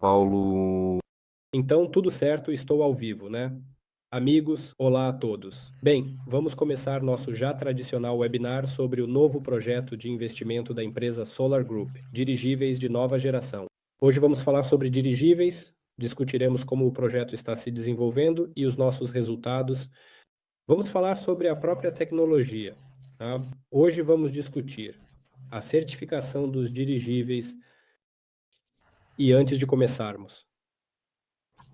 Paulo. Então, tudo certo, estou ao vivo, né? Amigos, olá a todos. Bem, vamos começar nosso já tradicional webinar sobre o novo projeto de investimento da empresa Solar Group, dirigíveis de nova geração. Hoje vamos falar sobre dirigíveis, discutiremos como o projeto está se desenvolvendo e os nossos resultados. Vamos falar sobre a própria tecnologia, tá? Hoje vamos discutir a certificação dos dirigíveis e antes de começarmos,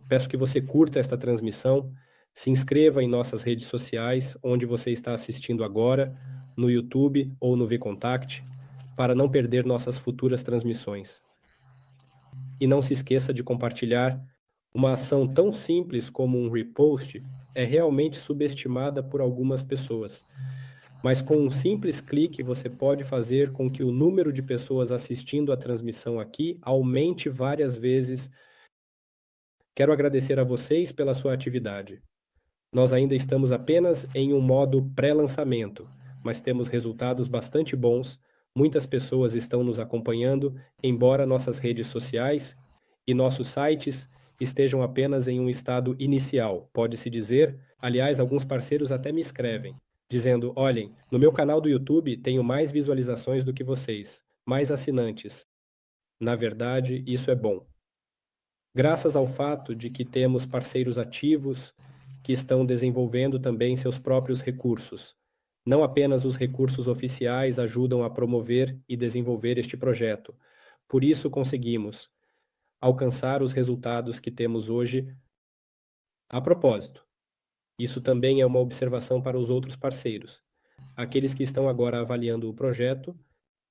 peço que você curta esta transmissão, se inscreva em nossas redes sociais, onde você está assistindo agora, no YouTube ou no VKontakte, para não perder nossas futuras transmissões. E não se esqueça de compartilhar. Uma ação tão simples como um repost é realmente subestimada por algumas pessoas. Mas com um simples clique você pode fazer com que o número de pessoas assistindo a transmissão aqui aumente várias vezes. Quero agradecer a vocês pela sua atividade. Nós ainda estamos apenas em um modo pré-lançamento, mas temos resultados bastante bons. Muitas pessoas estão nos acompanhando, embora nossas redes sociais e nossos sites estejam apenas em um estado inicial, pode-se dizer. Aliás, alguns parceiros até me escrevem, dizendo: olhem, no meu canal do YouTube tenho mais visualizações do que vocês, mais assinantes. Na verdade, isso é bom. Graças ao fato de que temos parceiros ativos que estão desenvolvendo também seus próprios recursos. Não apenas os recursos oficiais ajudam a promover e desenvolver este projeto. Por isso conseguimos alcançar os resultados que temos hoje. A propósito, isso também é uma observação para os outros parceiros. Aqueles que estão agora avaliando o projeto,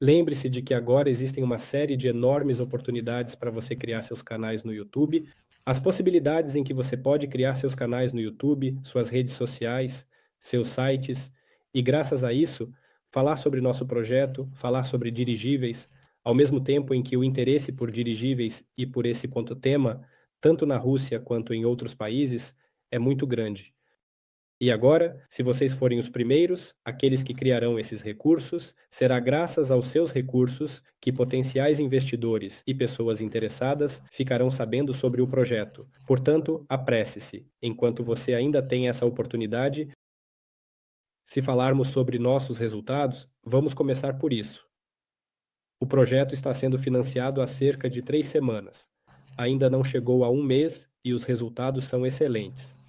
lembre-se de que agora existem uma série de enormes oportunidades para você criar seus canais no YouTube. As possibilidades em que você pode criar seus canais no YouTube, suas redes sociais, seus sites, e graças a isso, falar sobre nosso projeto, falar sobre dirigíveis, ao mesmo tempo em que o interesse por dirigíveis e por esse quanto tema, tanto na Rússia quanto em outros países, é muito grande. E agora, se vocês forem os primeiros, aqueles que criarão esses recursos, será graças aos seus recursos que potenciais investidores e pessoas interessadas ficarão sabendo sobre o projeto. Portanto, apresse-se, enquanto você ainda tem essa oportunidade. Se falarmos sobre nossos resultados, vamos começar por isso. O projeto está sendo financiado há cerca de 3 semanas. Ainda não chegou a 1 mês e os resultados são excelentes.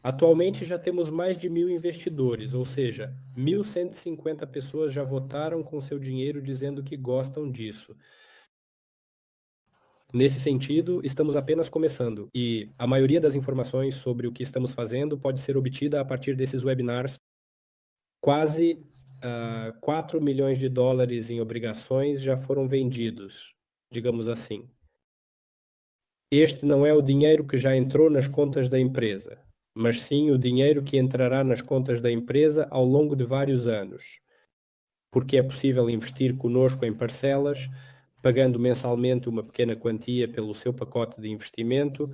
Atualmente já temos mais de 1.000 investidores, ou seja, 1.150 pessoas já votaram com seu dinheiro dizendo que gostam disso. Nesse sentido, estamos apenas começando e a maioria das informações sobre o que estamos fazendo pode ser obtida a partir desses webinars. Quase 4 milhões de dólares em obrigações já foram vendidos, digamos assim. Este não é o dinheiro que já entrou nas contas da empresa, mas sim o dinheiro que entrará nas contas da empresa ao longo de vários anos, porque é possível investir conosco em parcelas, pagando mensalmente uma pequena quantia pelo seu pacote de investimento.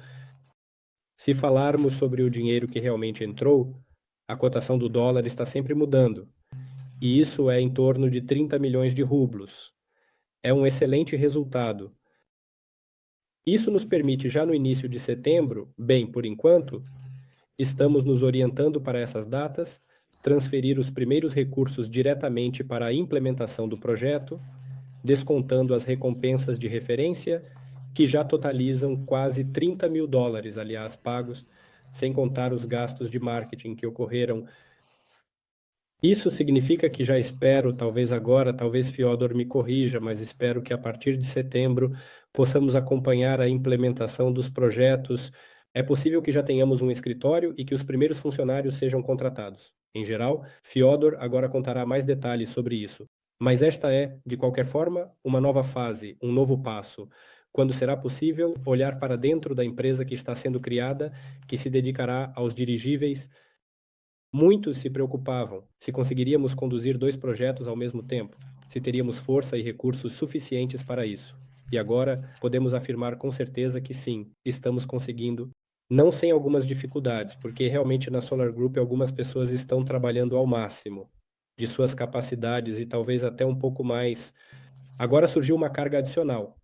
Se falarmos sobre o dinheiro que realmente entrou, a cotação do dólar está sempre mudando, e isso é em torno de 30 milhões de rublos. É um excelente resultado. Isso nos permite, já no início de setembro, bem, por enquanto, estamos nos orientando para essas datas, transferir os primeiros recursos diretamente para a implementação do projeto, descontando as recompensas de referência, que já totalizam quase 30 mil dólares, aliás, pagos, sem contar os gastos de marketing que ocorreram. Isso significa que já espero, talvez agora, talvez Fiodor me corrija, mas espero que a partir de setembro possamos acompanhar a implementação dos projetos. É possível que já tenhamos um escritório e que os primeiros funcionários sejam contratados. Em geral, Fiodor agora contará mais detalhes sobre isso. Mas esta é, de qualquer forma, uma nova fase, um novo passo, quando será possível olhar para dentro da empresa que está sendo criada, que se dedicará aos dirigíveis. Muitos se preocupavam se conseguiríamos conduzir 2 projetos ao mesmo tempo, se teríamos força e recursos suficientes para isso. E agora podemos afirmar com certeza que sim, estamos conseguindo, não sem algumas dificuldades, porque realmente na Solar Group algumas pessoas estão trabalhando ao máximo de suas capacidades e talvez até um pouco mais. Agora surgiu uma carga adicional.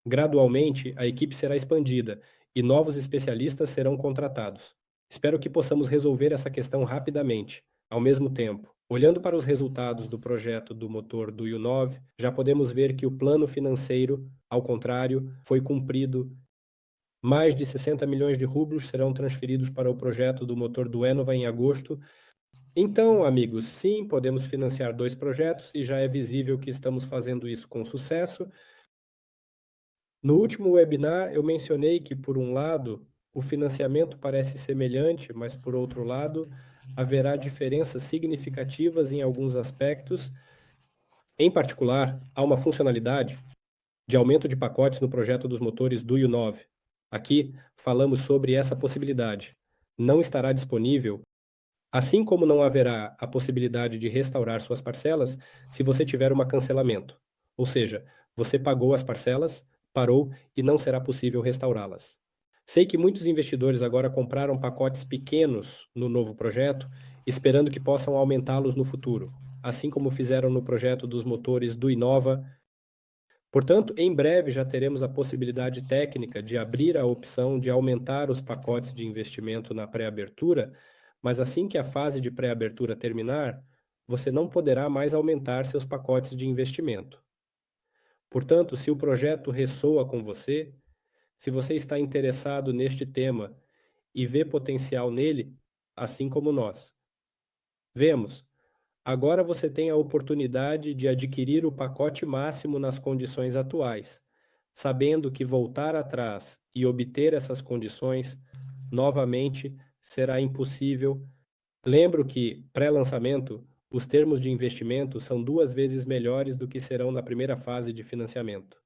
Gradualmente, a equipe será expandida e novos especialistas serão contratados. Espero que possamos resolver essa questão rapidamente. Ao mesmo tempo, olhando para os resultados do projeto do motor do U9, já podemos ver que o plano financeiro, ao contrário, foi cumprido. Mais de 60 milhões de rublos serão transferidos para o projeto do motor do Enova em agosto. Então, amigos, sim, podemos financiar 2 projetos e já é visível que estamos fazendo isso com sucesso. No último webinar, eu mencionei que, por um lado, o financiamento parece semelhante, mas, por outro lado, haverá diferenças significativas em alguns aspectos. Em particular, há uma funcionalidade de aumento de pacotes no projeto dos motores do U9. Aqui, falamos sobre essa possibilidade. Não estará disponível, assim como não haverá a possibilidade de restaurar suas parcelas se você tiver um cancelamento. Ou seja, você pagou as parcelas, parou e não será possível restaurá-las. Sei que muitos investidores agora compraram pacotes pequenos no novo projeto, esperando que possam aumentá-los no futuro, assim como fizeram no projeto dos motores do Inova. Portanto, em breve já teremos a possibilidade técnica de abrir a opção de aumentar os pacotes de investimento na pré-abertura, mas assim que a fase de pré-abertura terminar, você não poderá mais aumentar seus pacotes de investimento. Portanto, se o projeto ressoa com você, se você está interessado neste tema e vê potencial nele, assim como nós, vemos. Agora você tem a oportunidade de adquirir o pacote máximo nas condições atuais, sabendo que voltar atrás e obter essas condições novamente será impossível. Lembro que, pré-lançamento, os termos de investimento são 2 vezes melhores do que serão na primeira fase de financiamento.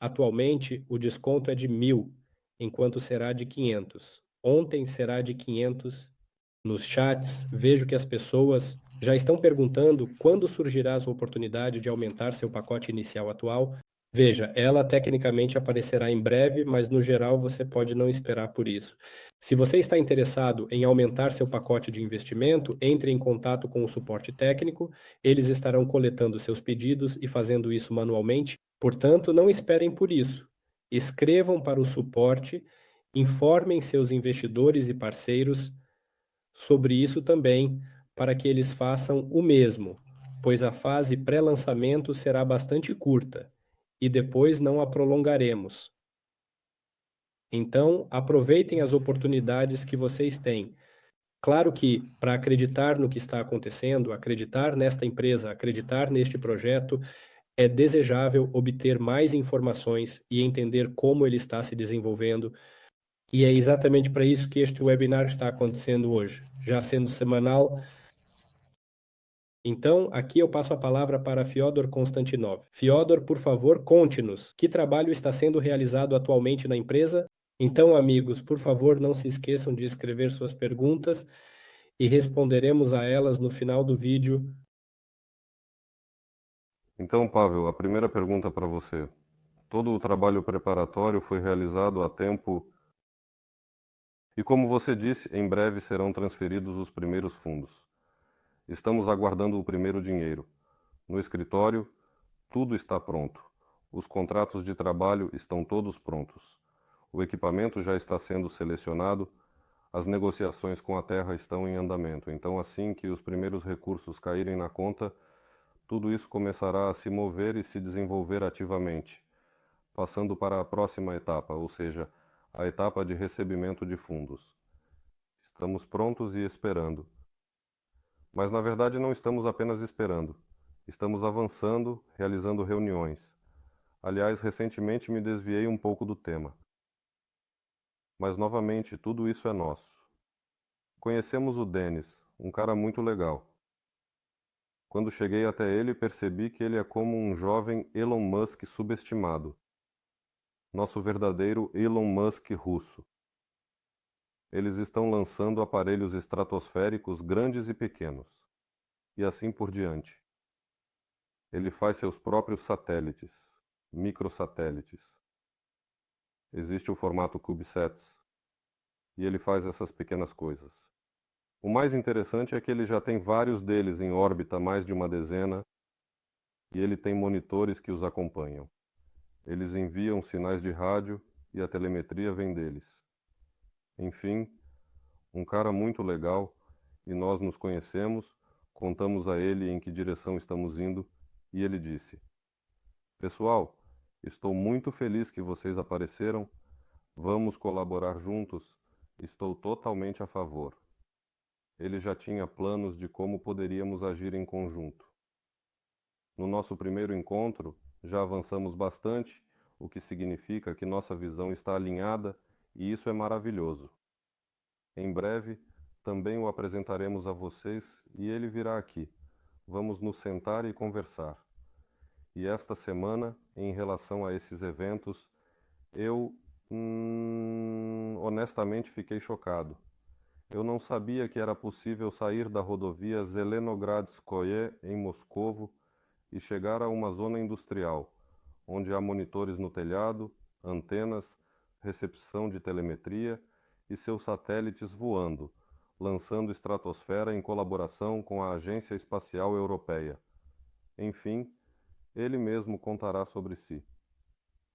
Atualmente, o desconto é de 1.000, enquanto será de 500. Ontem será de 500. Nos chats, vejo que as pessoas já estão perguntando quando surgirá a sua oportunidade de aumentar seu pacote inicial atual. Veja, ela tecnicamente aparecerá em breve, mas no geral você pode não esperar por isso. Se você está interessado em aumentar seu pacote de investimento, entre em contato com o suporte técnico, eles estarão coletando seus pedidos e fazendo isso manualmente. Portanto, não esperem por isso. Escrevam para o suporte, informem seus investidores e parceiros sobre isso também, para que eles façam o mesmo, pois a fase pré-lançamento será bastante curta e depois não a prolongaremos. Então, aproveitem as oportunidades que vocês têm. Claro que, para acreditar no que está acontecendo, acreditar nesta empresa, acreditar neste projeto, é desejável obter mais informações e entender como ele está se desenvolvendo. E é exatamente para isso que este webinar está acontecendo hoje, já sendo semanal. Então, aqui eu passo a palavra para Fyodor Konstantinov. Fyodor, por favor, conte-nos que trabalho está sendo realizado atualmente na empresa. Então, amigos, por favor, não se esqueçam de escrever suas perguntas e responderemos a elas no final do vídeo. Então, Pavel, a primeira pergunta para você. Todo o trabalho preparatório foi realizado a tempo e, como você disse, em breve serão transferidos os primeiros fundos. Estamos aguardando o primeiro dinheiro. No escritório, tudo está pronto. Os contratos de trabalho estão todos prontos. O equipamento já está sendo selecionado. As negociações com a terra estão em andamento. Então, assim que os primeiros recursos caírem na conta, tudo isso começará a se mover e se desenvolver ativamente, passando para a próxima etapa, ou seja, a etapa de recebimento de fundos. Estamos prontos e esperando. Mas na verdade não estamos apenas esperando. Estamos avançando, realizando reuniões. Aliás, recentemente me desviei um pouco do tema. Mas novamente, tudo isso é nosso. Conhecemos o Dennis, um cara muito legal. Quando cheguei até ele, percebi que ele é como um jovem Elon Musk subestimado. Nosso verdadeiro Elon Musk russo. Eles estão lançando aparelhos estratosféricos grandes e pequenos, e assim por diante. Ele faz seus próprios satélites, microsatélites. Existe o formato CubeSats, e ele faz essas pequenas coisas. O mais interessante é que ele já tem vários deles em órbita, mais de uma dezena, e ele tem monitores que os acompanham. Eles enviam sinais de rádio e a telemetria vem deles. Enfim, um cara muito legal, e nós nos conhecemos, contamos a ele em que direção estamos indo, e ele disse: Pessoal, estou muito feliz que vocês apareceram. Vamos colaborar juntos. Estou totalmente a favor. Ele já tinha planos de como poderíamos agir em conjunto. No nosso primeiro encontro, já avançamos bastante, o que significa que nossa visão está alinhada e isso é maravilhoso. Em breve, também o apresentaremos a vocês e ele virá aqui. Vamos nos sentar e conversar. E esta semana, em relação a esses eventos, eu honestamente fiquei chocado. Eu não sabia que era possível sair da rodovia Zelenogradskoye em Moscovo e chegar a uma zona industrial, onde há monitores no telhado, antenas, recepção de telemetria e seus satélites voando, lançando estratosfera em colaboração com a Agência Espacial Europeia. Enfim, ele mesmo contará sobre si.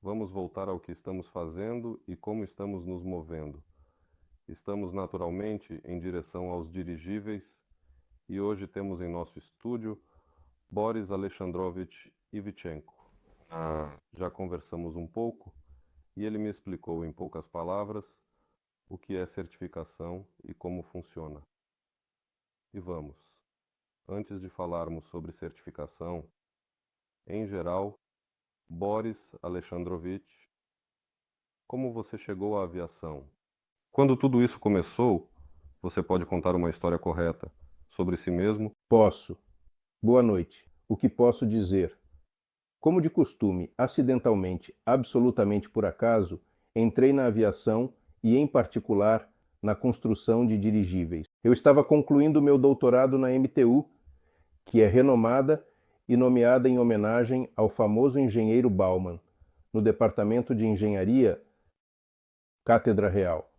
Vamos voltar ao que estamos fazendo e como estamos nos movendo. Estamos naturalmente em direção aos dirigíveis e hoje temos em nosso estúdio Boris Alexandrovich Ivchenko. Já conversamos um pouco e ele me explicou em poucas palavras o que é certificação e como funciona. E vamos, antes de falarmos sobre certificação, em geral, Boris Alexandrovich, como você chegou à aviação? Quando tudo isso começou, você pode contar uma história correta sobre si mesmo? Posso. Boa noite. O que posso dizer? Como de costume, acidentalmente, absolutamente por acaso, entrei na aviação e, em particular, na construção de dirigíveis. Eu estava concluindo meu doutorado na MTU, que é renomada e nomeada em homenagem ao famoso engenheiro Baumann, no Departamento de Engenharia, Cátedra Real.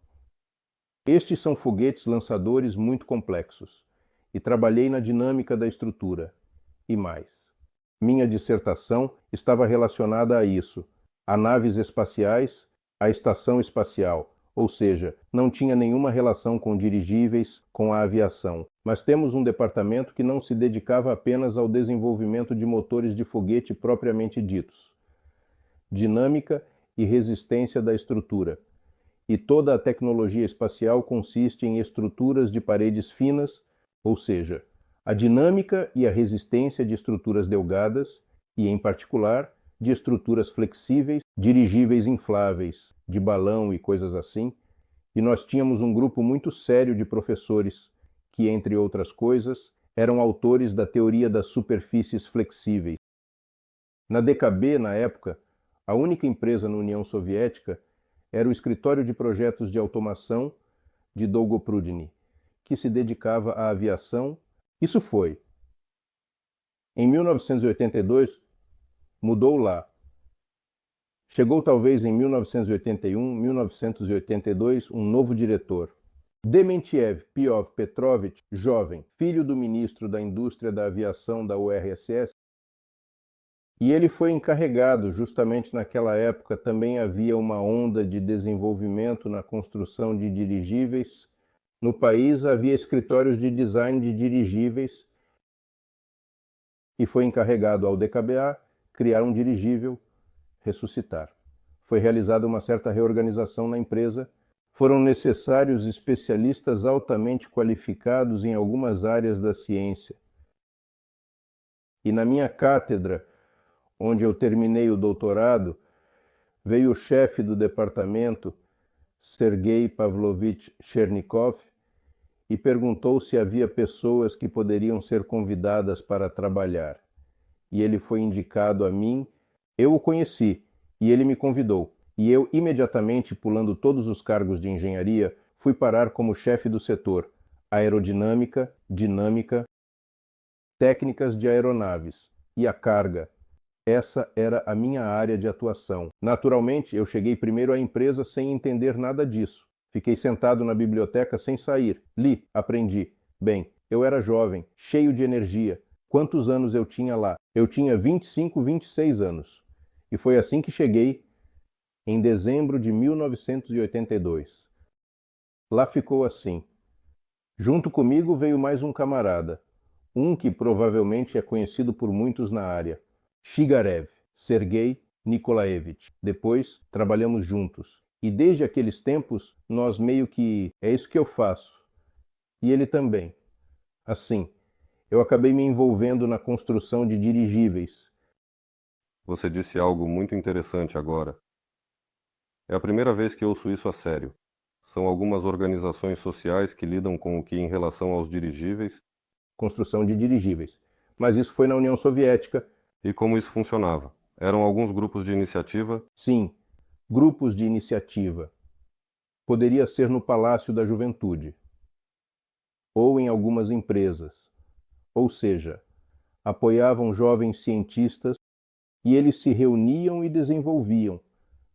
Estes são foguetes lançadores muito complexos, e trabalhei na dinâmica da estrutura, e mais. Minha dissertação estava relacionada a isso, a naves espaciais, a estação espacial, ou seja, não tinha nenhuma relação com dirigíveis, com a aviação. Mas temos um departamento que não se dedicava apenas ao desenvolvimento de motores de foguete propriamente ditos. Dinâmica e resistência da estrutura. E toda a tecnologia espacial consiste em estruturas de paredes finas, ou seja, a dinâmica e a resistência de estruturas delgadas e, em particular, de estruturas flexíveis, dirigíveis infláveis, de balão e coisas assim, e nós tínhamos um grupo muito sério de professores que, entre outras coisas, eram autores da teoria das superfícies flexíveis. Na DKB, na época, a única empresa na União Soviética era o Escritório de Projetos de Automação de Dolgoprudny, que se dedicava à aviação. Isso foi. Em 1982, mudou lá. Chegou talvez em 1981, 1982, um novo diretor. Dementiev Piov Petrovich, jovem, filho do ministro da Indústria da Aviação da URSS, e ele foi encarregado, justamente naquela época também havia uma onda de desenvolvimento na construção de dirigíveis. No país havia escritórios de design de dirigíveis e foi encarregado ao DKBA criar um dirigível, ressuscitar. Foi realizada uma certa reorganização na empresa. Foram necessários especialistas altamente qualificados em algumas áreas da ciência. E na minha cátedra, onde eu terminei o doutorado, veio o chefe do departamento, Sergei Pavlovich Chernikov, e perguntou se havia pessoas que poderiam ser convidadas para trabalhar. E ele foi indicado a mim. Eu o conheci, e ele me convidou. E eu, imediatamente, pulando todos os cargos de engenharia, fui parar como chefe do setor aerodinâmica, dinâmica, técnicas de aeronaves e a carga. Essa era a minha área de atuação. Naturalmente, eu cheguei primeiro à empresa sem entender nada disso. Fiquei sentado na biblioteca sem sair. Li, aprendi. Bem, eu era jovem, cheio de energia. Quantos anos eu tinha lá? Eu tinha 25, 26 anos. E foi assim que cheguei em dezembro de 1982. Lá ficou assim. Junto comigo veio mais um camarada, um que provavelmente é conhecido por muitos na área, Shigarev, Sergei Nikolaevich. Depois trabalhamos juntos. E desde aqueles tempos, nós meio que é isso que eu faço. E ele também. Assim, eu acabei me envolvendo na construção de dirigíveis. Você disse algo muito interessante agora. É a primeira vez que ouço isso a sério. São algumas organizações sociais que lidam com o que em relação aos dirigíveis Construção de dirigíveis. Mas isso foi na União Soviética. e como isso funcionava. Eram alguns grupos de iniciativa. Sim, grupos de iniciativa. Poderia ser no Palácio da Juventude, ou em algumas empresas. Ou seja, apoiavam jovens cientistas e eles se reuniam e desenvolviam.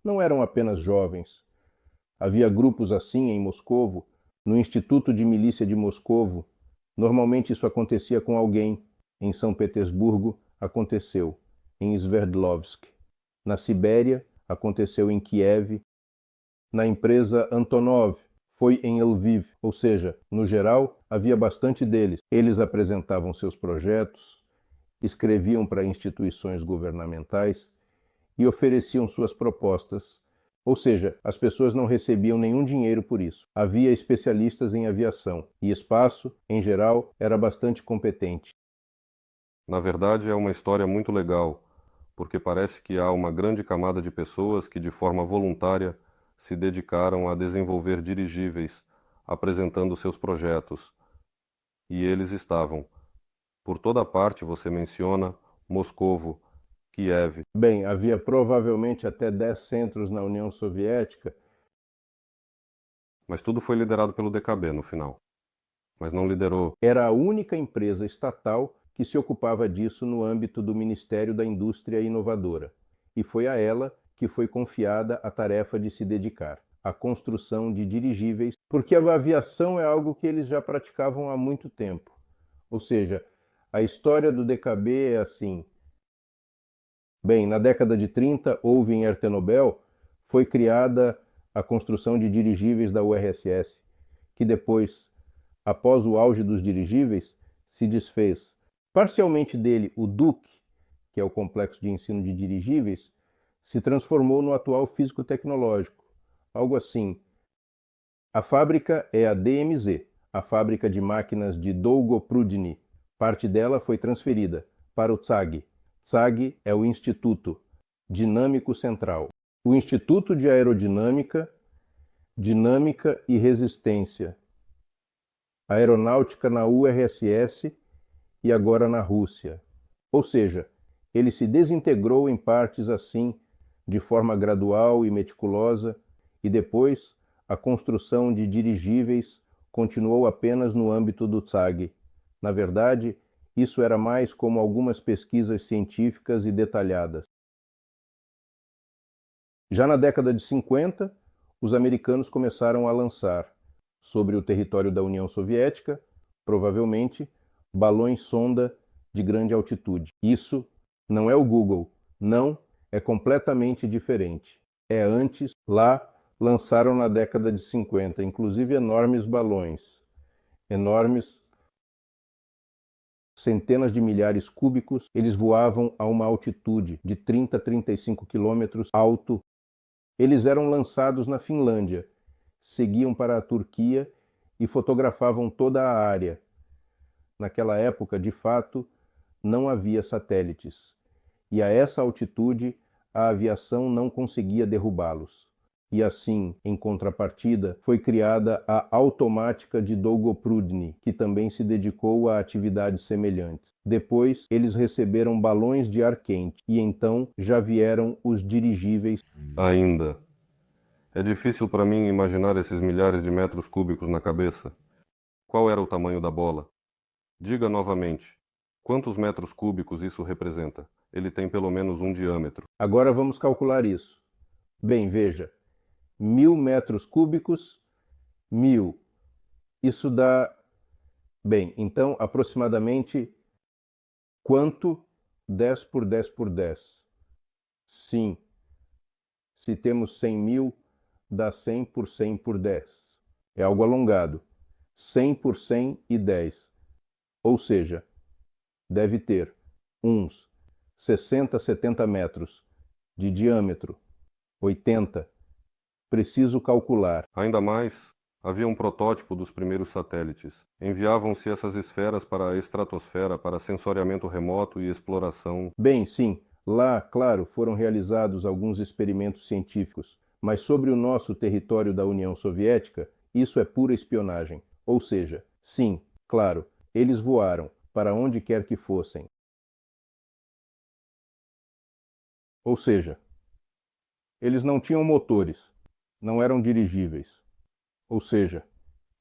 Não eram apenas jovens. Havia grupos assim em Moscovo, no Instituto de Milícia de Moscovo. Normalmente isso acontecia com alguém. Em São Petersburgo, aconteceu. Em Sverdlovsk. Na Sibéria, aconteceu em Kiev. Na empresa Antonov, foi em Lviv. Ou seja, no geral, havia bastante deles. Eles apresentavam seus projetos, escreviam para instituições governamentais e ofereciam suas propostas. Ou seja, as pessoas não recebiam nenhum dinheiro por isso. Havia especialistas em aviação e espaço, em geral, era bastante competente. Na verdade, é uma história muito legal, porque parece que há uma grande camada de pessoas que, de forma voluntária, se dedicaram a desenvolver dirigíveis, apresentando seus projetos. E eles estavam. Por toda parte você menciona Moscovo, Kiev. Bem, havia provavelmente até 10 centros na União Soviética. Mas tudo foi liderado pelo DKB no final. Mas não liderou. Era a única empresa estatal que se ocupava disso no âmbito do Ministério da Indústria Inovadora. E foi a ela que foi confiada a tarefa de se dedicar à construção de dirigíveis, porque a aviação é algo que eles já praticavam há muito tempo. Ou seja, a história do DKB é assim. Bem, na década de 30, houve em Ertenobel, foi criada a construção de dirigíveis da URSS, que depois, após o auge dos dirigíveis, se desfez. Parcialmente dele, o DUC, que é o Complexo de Ensino de Dirigíveis, se transformou no atual físico-tecnológico. Algo assim. A fábrica é a DMZ, a fábrica de máquinas de Dolgoprudny. Parte dela foi transferida para o TSAG. TSAG é o Instituto Dinâmico Central. O Instituto de Aerodinâmica, Dinâmica e Resistência. Aeronáutica na URSS e agora na Rússia. Ou seja, ele se desintegrou em partes assim, de forma gradual e meticulosa, e depois a construção de dirigíveis continuou apenas no âmbito do TSAG. Na verdade, isso era mais como algumas pesquisas científicas e detalhadas. Já na década de 50, os americanos começaram a lançar, sobre o território da União Soviética, provavelmente, balões sonda de grande altitude. Isso não é o Google, não, é completamente diferente. É antes, lá, lançaram na década de 50, inclusive enormes balões, enormes, centenas de milhares cúbicos, eles voavam a uma altitude de 30 a 35 quilômetros alto. Eles eram lançados na Finlândia, seguiam para a Turquia e fotografavam toda a área. Naquela época, de fato, não havia satélites, e a essa altitude a aviação não conseguia derrubá-los. E assim, em contrapartida, foi criada a Automática de Dolgoprudny, que também se dedicou a atividades semelhantes. Depois, eles receberam balões de ar quente, e então já vieram os dirigíveis. Ainda. É difícil para mim imaginar esses milhares de metros cúbicos na cabeça. Qual era o tamanho da bola? Diga novamente. Quantos metros cúbicos isso representa? Ele tem pelo menos um diâmetro. Agora vamos calcular isso. Bem, veja. 1.000 metros cúbicos, 1.000. Isso dá... Bem, então, aproximadamente quanto 10 por 10 por 10? Sim. Se temos 100.000, dá 100 por 100 por 10. É algo alongado. 100 por 100 e 10. Ou seja, deve ter uns 60, 70 metros de diâmetro. 80. Preciso calcular. Ainda mais, havia um protótipo dos primeiros satélites. Enviavam-se essas esferas para a estratosfera para sensoriamento remoto e exploração. Bem, sim, lá, claro, foram realizados alguns experimentos científicos, mas sobre o nosso território da União Soviética, isso é pura espionagem. Ou seja, sim, claro, eles voaram para onde quer que fossem. Ou seja, eles não tinham motores, não eram dirigíveis. Ou seja,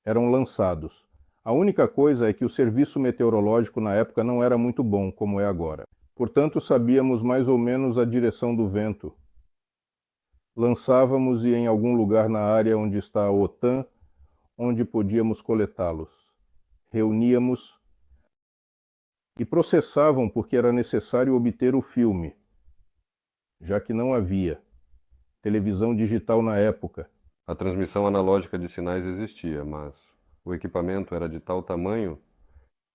eram lançados. A única coisa é que o serviço meteorológico na época não era muito bom, como é agora. Portanto, sabíamos mais ou menos a direção do vento. Lançávamos e em algum lugar na área onde está a OTAN, onde podíamos coletá-los. Reuníamos e processavam porque era necessário obter o filme, já que não havia televisão digital na época. A transmissão analógica de sinais existia, mas o equipamento era de tal tamanho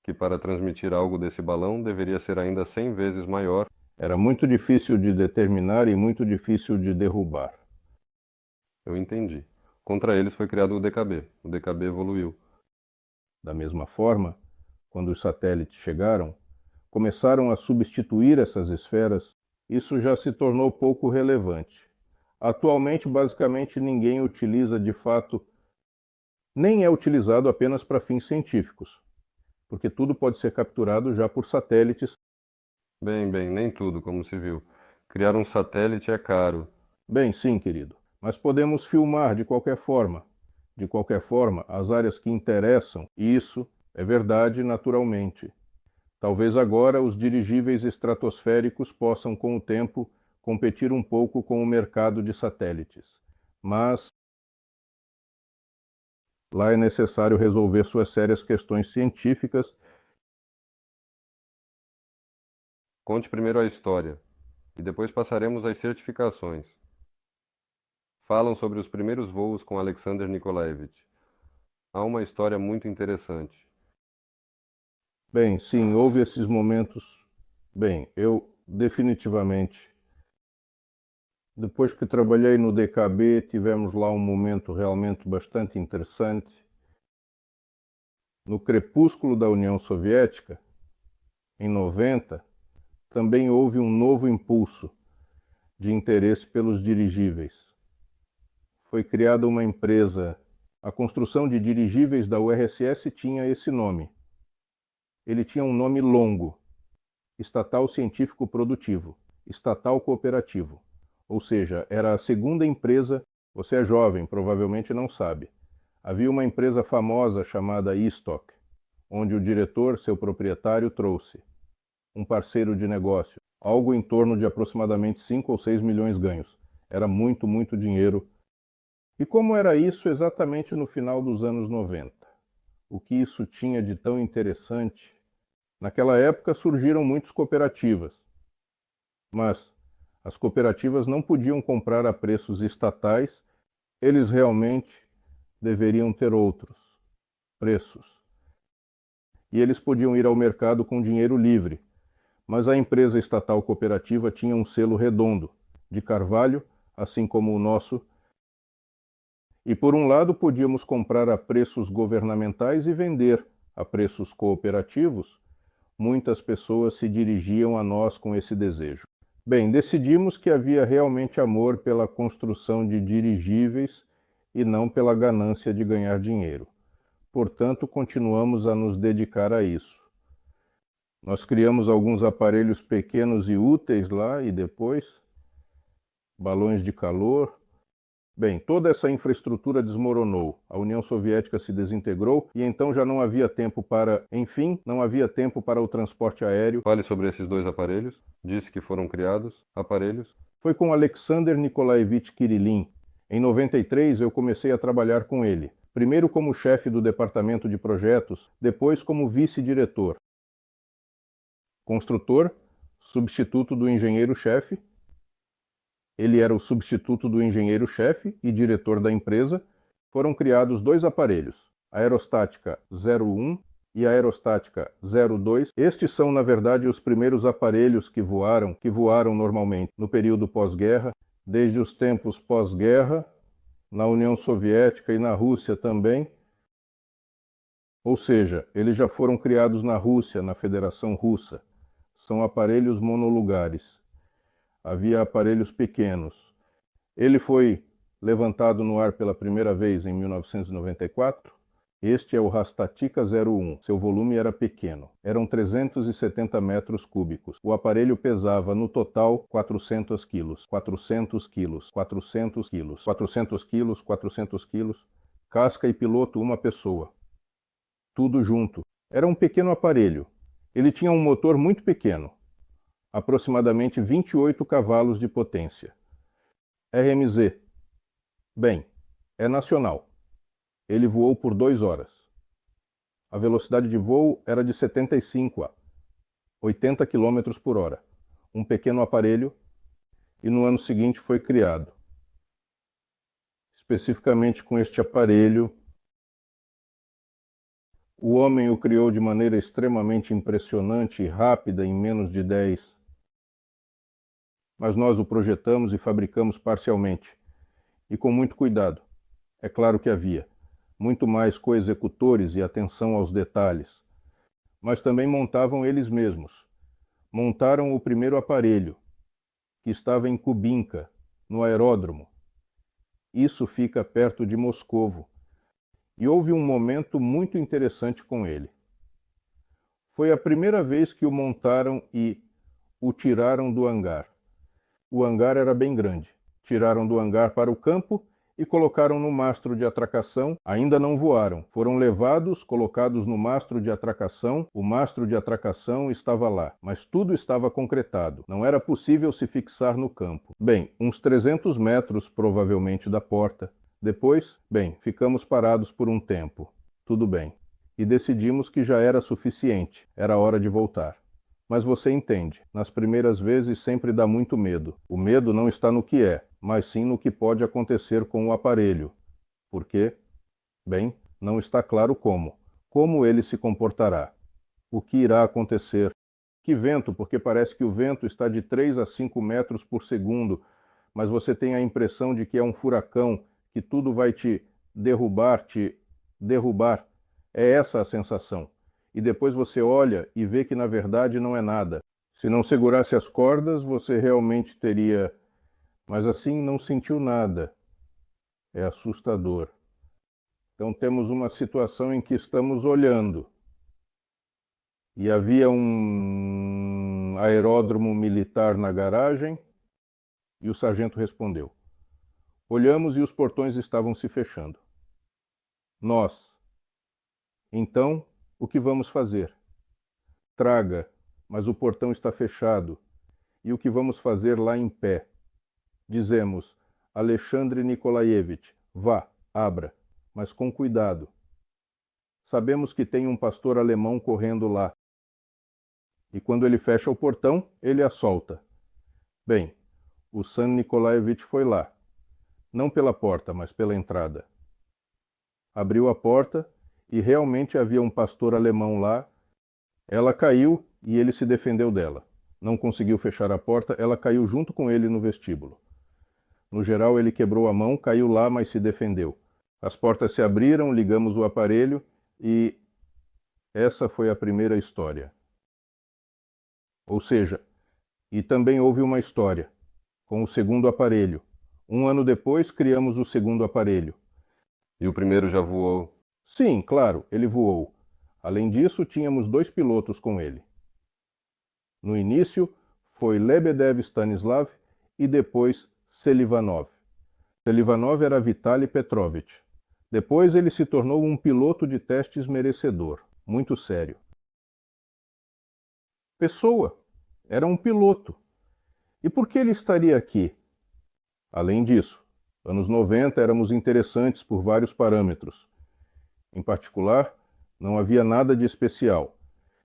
que para transmitir algo desse balão deveria ser ainda 100 vezes maior. Era muito difícil de determinar e muito difícil de derrubar. Eu entendi. Contra eles foi criado o DKB. O DKB evoluiu. Da mesma forma, quando os satélites chegaram, começaram a substituir essas esferas, isso já se tornou pouco relevante. Atualmente, basicamente, ninguém utiliza de fato, nem é utilizado apenas para fins científicos, porque tudo pode ser capturado já por satélites. Bem, nem tudo, como se viu. Criar um satélite é caro. Bem, sim, querido, mas podemos filmar de qualquer forma. De qualquer forma, as áreas que interessam, isso é verdade naturalmente. Talvez agora os dirigíveis estratosféricos possam, com o tempo, competir um pouco com o mercado de satélites. Mas lá é necessário resolver suas sérias questões científicas. Conte primeiro a história, e depois passaremos às certificações. Falam sobre os primeiros voos com Alexander Nikolaevich. Há uma história muito interessante. Bem, sim, houve esses momentos. Bem, eu definitivamente, depois que trabalhei no DKB, tivemos lá um momento realmente bastante interessante. No crepúsculo da União Soviética, em 90, também houve um novo impulso de interesse pelos dirigíveis. Foi criada uma empresa. A construção de dirigíveis da URSS tinha esse nome. Ele tinha um nome longo: Estatal Científico Produtivo, Estatal Cooperativo. Ou seja, era a segunda empresa. Você é jovem, provavelmente não sabe. Havia uma empresa famosa chamada Istok, onde o diretor, seu proprietário, trouxe um parceiro de negócio, algo em torno de aproximadamente 5 ou 6 milhões ganhos. Era muito, muito dinheiro. E como era isso exatamente no final dos anos 90? O que isso tinha de tão interessante? Naquela época surgiram muitas cooperativas, mas as cooperativas não podiam comprar a preços estatais, eles realmente deveriam ter outros preços. E eles podiam ir ao mercado com dinheiro livre, mas a empresa estatal cooperativa tinha um selo redondo, de carvalho, assim como o nosso, e por um lado podíamos comprar a preços governamentais e vender a preços cooperativos. Muitas pessoas se dirigiam a nós com esse desejo. Bem, decidimos que havia realmente amor pela construção de dirigíveis e não pela ganância de ganhar dinheiro. Portanto, continuamos a nos dedicar a isso. Nós criamos alguns aparelhos pequenos e úteis lá e depois balões de calor. Bem, toda essa infraestrutura desmoronou, a União Soviética se desintegrou e então já não havia tempo para, enfim, não havia tempo para o transporte aéreo. Fale sobre esses dois aparelhos. Disse que foram criados aparelhos. Foi com Alexander Nikolaevich Kirillin. Em 93 eu comecei a trabalhar com ele, primeiro como chefe do departamento de projetos, depois como vice-diretor. Construtor, substituto do engenheiro-chefe. Ele era o substituto do engenheiro-chefe e diretor da empresa. Foram criados 2 aparelhos, a aerostática 01 e a aerostática 02. Estes são, na verdade, os primeiros aparelhos que voaram normalmente no período pós-guerra, desde os tempos pós-guerra, na União Soviética e na Rússia também. Ou seja, eles já foram criados na Rússia, na Federação Russa. São aparelhos monolugares. Havia aparelhos pequenos. Ele foi levantado no ar pela primeira vez em 1994. Este é o Rastatica 01. Seu volume era pequeno. Eram 370 metros cúbicos. O aparelho pesava, no total, 400 quilos. 400 quilos. 400 quilos. 400 quilos. 400 quilos. Casca e piloto, uma pessoa. Tudo junto. Era um pequeno aparelho. Ele tinha um motor muito pequeno, aproximadamente 28 cavalos de potência. RMZ. Bem, é nacional. Ele voou por 2 horas. A velocidade de voo era de 75 a 80 km por hora. Um pequeno aparelho, e no ano seguinte foi criado. Especificamente com este aparelho, o homem o criou de maneira extremamente impressionante e rápida em menos de 10. Mas nós o projetamos e fabricamos parcialmente, e com muito cuidado. É claro que havia muito mais coexecutores e atenção aos detalhes, mas também montavam eles mesmos. Montaram o primeiro aparelho, que estava em Kubinka, no aeródromo. Isso fica perto de Moscovo. E houve um momento muito interessante com ele. Foi a primeira vez que o montaram e o tiraram do hangar. O hangar era bem grande. Tiraram do hangar para o campo e colocaram no mastro de atracação. Ainda não voaram. Foram levados, colocados no mastro de atracação. O mastro de atracação estava lá, mas tudo estava concretado. Não era possível se fixar no campo. Bem, uns 300 metros provavelmente da porta. Depois, ficamos parados por um tempo. Tudo bem. E decidimos que já era suficiente. Era hora de voltar. Mas você entende, nas primeiras vezes sempre dá muito medo. O medo não está no que é, mas sim no que pode acontecer com o aparelho. Por quê? Não está claro como. Como ele se comportará? O que irá acontecer? Que vento, porque parece que o vento está de 3 a 5 metros por segundo, mas você tem a impressão de que é um furacão, que tudo vai te derrubar. É essa a sensação. E depois você olha e vê que na verdade não é nada. Se não segurasse as cordas, você realmente teria... Mas assim não sentiu nada. É assustador. Então temos uma situação em que estamos olhando. E havia um aeródromo militar na garagem, e o sargento respondeu. Olhamos e os portões estavam se fechando. Nós. Então, o que vamos fazer? Traga, mas o portão está fechado. E o que vamos fazer lá em pé? Dizemos, Alexandre Nikolaevich, vá, abra, mas com cuidado. Sabemos que tem um pastor alemão correndo lá. E quando ele fecha o portão, ele a solta. O San Nikolaevich foi lá. Não pela porta, mas pela entrada. Abriu a porta e realmente havia um pastor alemão lá. Ela caiu e ele se defendeu dela. Não conseguiu fechar a porta, ela caiu junto com ele no vestíbulo. No geral, ele quebrou a mão, caiu lá, mas se defendeu. As portas se abriram, ligamos o aparelho e essa foi a primeira história. Ou seja, e também houve uma história com o segundo aparelho. 1 ano depois, criamos o segundo aparelho. E o primeiro já voou? Sim, claro, ele voou. Além disso, tínhamos 2 pilotos com ele. No início, foi Lebedev Stanislav e depois Selivanov. Selivanov era Vitaly Petrovich. Depois ele se tornou um piloto de testes merecedor, muito sério. Pessoa, era um piloto. E por que ele estaria aqui? Além disso, anos 90 éramos interessantes por vários parâmetros. Em particular, não havia nada de especial.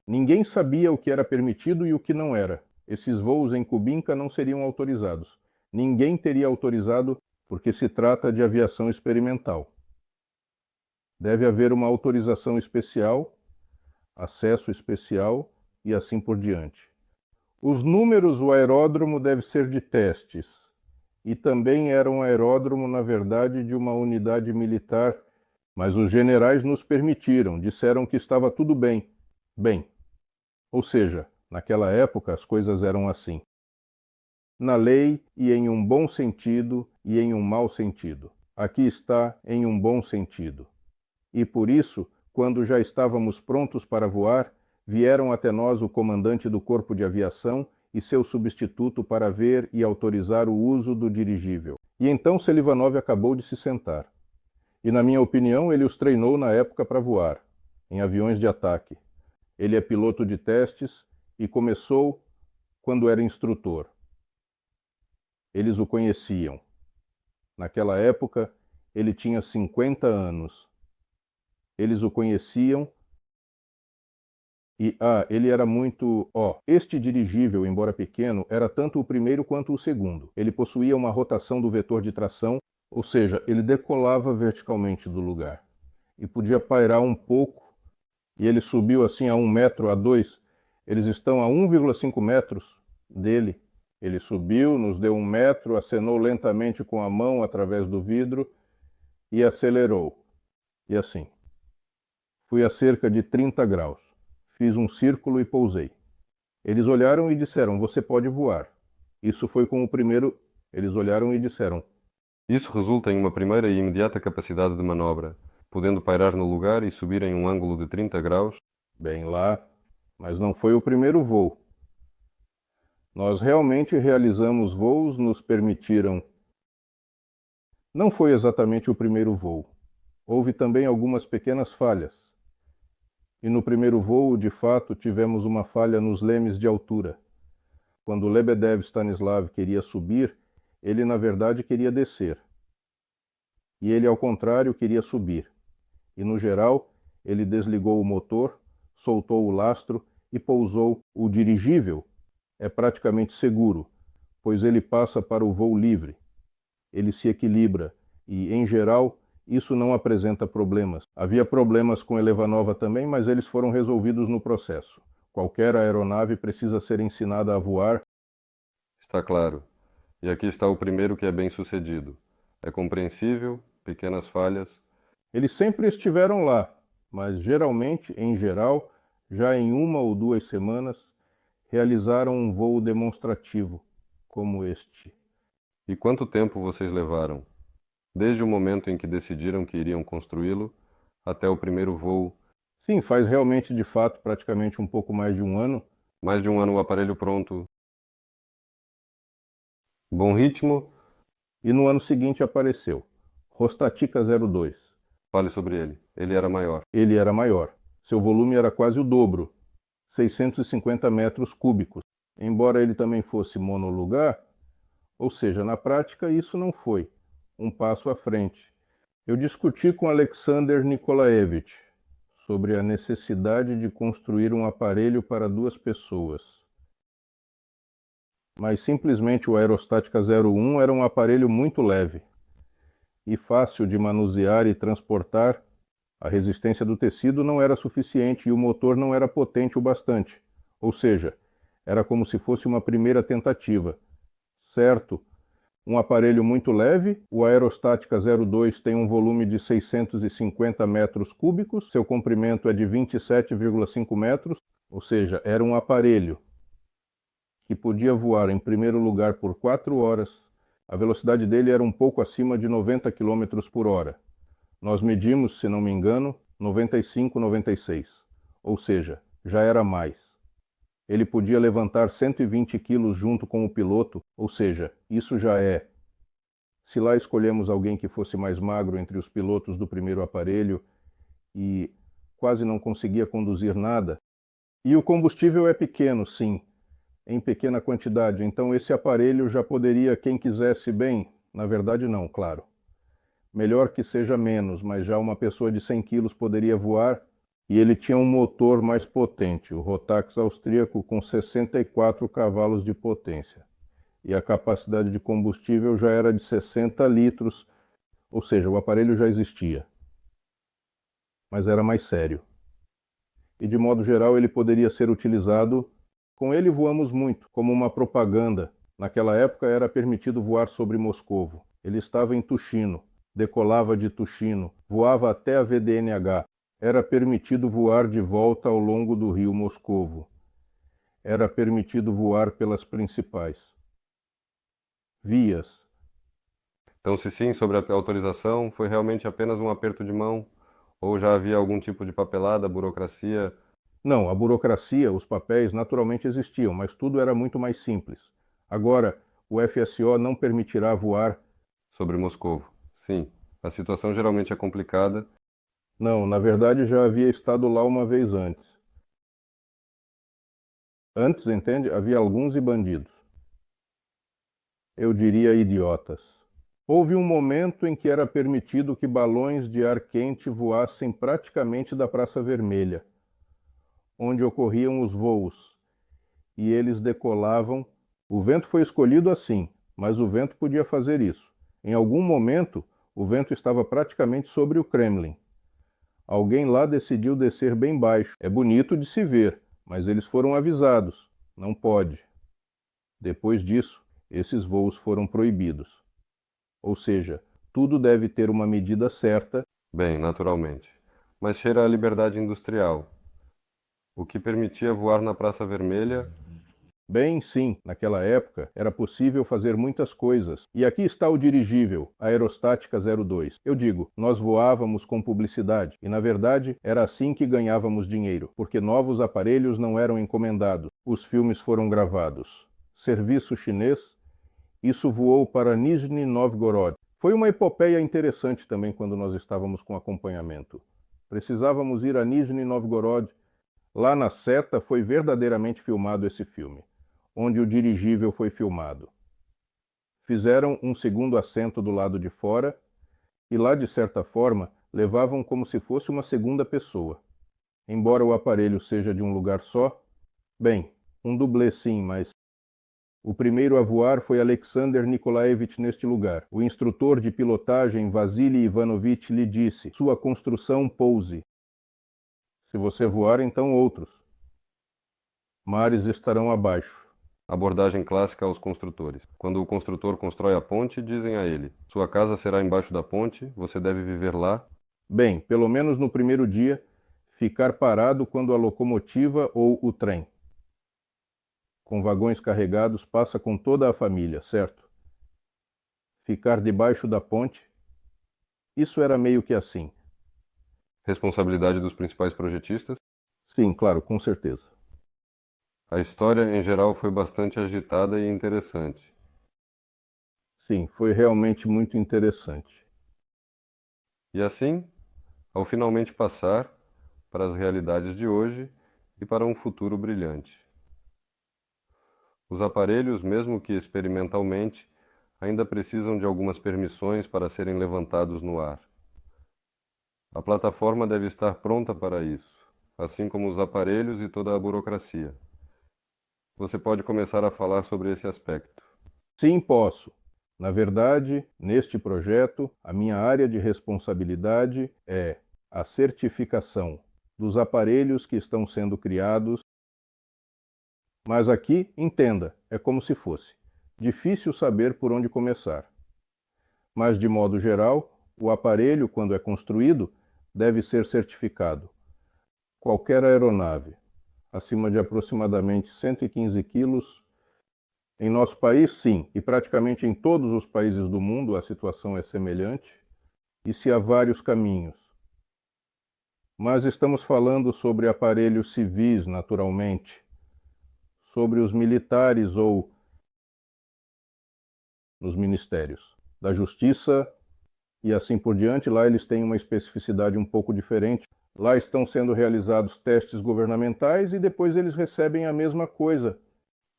Ninguém sabia o que era permitido e o que não era. Esses voos em Kubinka não seriam autorizados. ninguém teria autorizado porque se trata de aviação experimental. Deve haver uma autorização especial, acesso especial e assim por diante. Os números, o aeródromo deve ser de testes. E também era um aeródromo, na verdade, de uma unidade militar, mas os generais nos permitiram, disseram que estava tudo bem. Bem, ou seja, naquela época as coisas eram assim. Na lei e em um bom sentido e em um mau sentido. Aqui está em um bom sentido. E por isso, quando já estávamos prontos para voar, vieram até nós o comandante do Corpo de Aviação e seu substituto para ver e autorizar o uso do dirigível. E então Selivanov acabou de se sentar. E, na minha opinião, ele os treinou na época para voar, em aviões de ataque. Ele é piloto de testes e começou quando era instrutor. Eles o conheciam. Naquela época, ele tinha 50 anos. Eles o conheciam e, ele era muito... Este dirigível, embora pequeno, era tanto o primeiro quanto o segundo. Ele possuía uma rotação do vetor de tração, ou seja, ele decolava verticalmente do lugar. E podia pairar um pouco, e ele subiu assim a 1 metro, a 2. Eles estão a 1,5 metros dele. Ele subiu, nos deu 1 metro, acenou lentamente com a mão através do vidro e acelerou. E assim. Fui a cerca de 30 graus. Fiz um círculo e pousei. Eles olharam e disseram, você pode voar. Isso foi com o primeiro... Eles olharam e disseram... Isso resulta em uma primeira e imediata capacidade de manobra, podendo pairar no lugar e subir em um ângulo de 30 graus. Bem lá, mas não foi o primeiro voo. Nós realmente realizamos voos, nos permitiram... Não foi exatamente o primeiro voo. Houve também algumas pequenas falhas. E no primeiro voo, de fato, tivemos uma falha nos lemes de altura. Quando Lebedev Stanislav queria subir, ele na verdade queria descer. E ele, ao contrário, queria subir. E no geral, ele desligou o motor, soltou o lastro e pousou. O dirigível é praticamente seguro, pois ele passa para o voo livre. Ele se equilibra e, em geral, isso não apresenta problemas. Havia problemas com Elevanova também, mas eles foram resolvidos no processo. Qualquer aeronave precisa ser ensinada a voar. Está claro. E aqui está o primeiro que é bem sucedido. É compreensível, pequenas falhas. Eles sempre estiveram lá, mas geralmente, em geral, já em 1 ou 2 semanas, realizaram um voo demonstrativo, como este. E quanto tempo vocês levaram? Desde o momento em que decidiram que iriam construí-lo até o primeiro voo? Sim, faz realmente, de fato, praticamente um pouco mais de 1 ano. Mais de 1 ano o aparelho pronto. Bom ritmo? E no ano seguinte apareceu Rostatica 02. Fale sobre ele. Ele era maior. Ele era maior. Seu volume era quase o dobro, 650 metros cúbicos. Embora ele também fosse monolugar, ou seja, na prática isso não foi um passo à frente. Eu discuti com Alexander Nikolaevich sobre a necessidade de construir um aparelho para 2 pessoas. Mas simplesmente o Aerostática 01 era um aparelho muito leve e fácil de manusear e transportar. A resistência do tecido não era suficiente e o motor não era potente o bastante. Ou seja, era como se fosse uma primeira tentativa. Certo, um aparelho muito leve, o Aerostática 02 tem um volume de 650 metros cúbicos, seu comprimento é de 27,5 metros, ou seja, era um aparelho que podia voar em primeiro lugar por 4 horas. A velocidade dele era um pouco acima de 90 km por hora. Nós medimos, se não me engano, 95, 96. Ou seja, já era mais. Ele podia levantar 120 quilos junto com o piloto, ou seja, isso já é. Se lá escolhemos alguém que fosse mais magro entre os pilotos do primeiro aparelho e quase não conseguia conduzir nada. E o combustível é pequeno, sim, em pequena quantidade, então esse aparelho já poderia, quem quisesse bem, na verdade não, claro. Melhor que seja menos, mas já uma pessoa de 100 quilos poderia voar, e ele tinha um motor mais potente, o Rotax austríaco com 64 cavalos de potência. e a capacidade de combustível já era de 60 litros, ou seja, o aparelho já existia. Mas era mais sério. E de modo geral ele poderia ser utilizado. Com ele voamos muito, como uma propaganda. Naquela época era permitido voar sobre Moscovo. Ele estava em Tuchino, decolava de Tuchino, voava até a VDNH. Era permitido voar de volta ao longo do rio Moscovo. Era permitido voar pelas principais vias. Então, se sim, sobre a autorização, foi realmente apenas um aperto de mão? Ou já havia algum tipo de papelada, burocracia? Não, a burocracia, os papéis naturalmente existiam, mas tudo era muito mais simples. Agora, o FSO não permitirá voar. Sobre Moscovo. Sim, a situação geralmente é complicada. Não, na verdade já havia estado lá uma vez antes. Antes, entende? Havia alguns e bandidos. Eu diria idiotas. Houve um momento em que era permitido que balões de ar quente voassem praticamente da Praça Vermelha, onde ocorriam os voos, e eles decolavam. O vento foi escolhido assim, mas o vento podia fazer isso. Em algum momento, o vento estava praticamente sobre o Kremlin. Alguém lá decidiu descer bem baixo. É bonito de se ver, mas eles foram avisados. Não pode. Depois disso, esses voos foram proibidos. Ou seja, tudo deve ter uma medida certa. Bem, naturalmente. Mas cheira a liberdade industrial. O que permitia voar na Praça Vermelha. Bem, sim, naquela época era possível fazer muitas coisas. E aqui está o dirigível, a Aerostática 02. Eu digo, nós voávamos com publicidade, e na verdade era assim que ganhávamos dinheiro, porque novos aparelhos não eram encomendados, os filmes foram gravados. Serviço chinês, isso voou para Nizhny Novgorod. Foi uma epopeia interessante também quando nós estávamos com acompanhamento. Precisávamos ir a Nizhny Novgorod. Lá na Seta foi verdadeiramente filmado esse filme, onde o dirigível foi filmado. Fizeram um segundo assento do lado de fora e lá, de certa forma, levavam como se fosse uma segunda pessoa. Embora o aparelho seja de um lugar só, bem, um dublê sim, mas o primeiro a voar foi Alexander Nikolaevich neste lugar. O instrutor de pilotagem, Vasily Ivanovich, lhe disse: sua construção pouse. Se você voar, então outros. Mares estarão abaixo. Abordagem clássica aos construtores. Quando o construtor constrói a ponte, dizem a ele: sua casa será embaixo da ponte, você deve viver lá. Bem, pelo menos no primeiro dia, ficar parado quando a locomotiva ou o trem, com vagões carregados, passa com toda a família, certo? Ficar debaixo da ponte, isso era meio que assim. Responsabilidade dos principais projetistas. Sim, claro, com certeza. A história, em geral, foi bastante agitada e interessante. Sim, foi realmente muito interessante. E assim, ao finalmente passar para as realidades de hoje e para um futuro brilhante. Os aparelhos, mesmo que experimentalmente, ainda precisam de algumas permissões para serem levantados no ar. A plataforma deve estar pronta para isso, assim como os aparelhos e toda a burocracia. Você pode começar a falar sobre esse aspecto. Sim, posso. Na verdade, neste projeto, a minha área de responsabilidade é a certificação dos aparelhos que estão sendo criados. Mas aqui, entenda, é como se fosse difícil saber por onde começar. Mas, de modo geral, o aparelho, quando é construído, deve ser certificado. Qualquer aeronave, acima de aproximadamente 115 quilos, em nosso país, sim, e praticamente em todos os países do mundo a situação é semelhante, e se há vários caminhos. Mas estamos falando sobre aparelhos civis, naturalmente, sobre os militares ou nos ministérios da Justiça e assim por diante. Lá eles têm uma especificidade um pouco diferente. Lá estão sendo realizados testes governamentais e depois eles recebem a mesma coisa.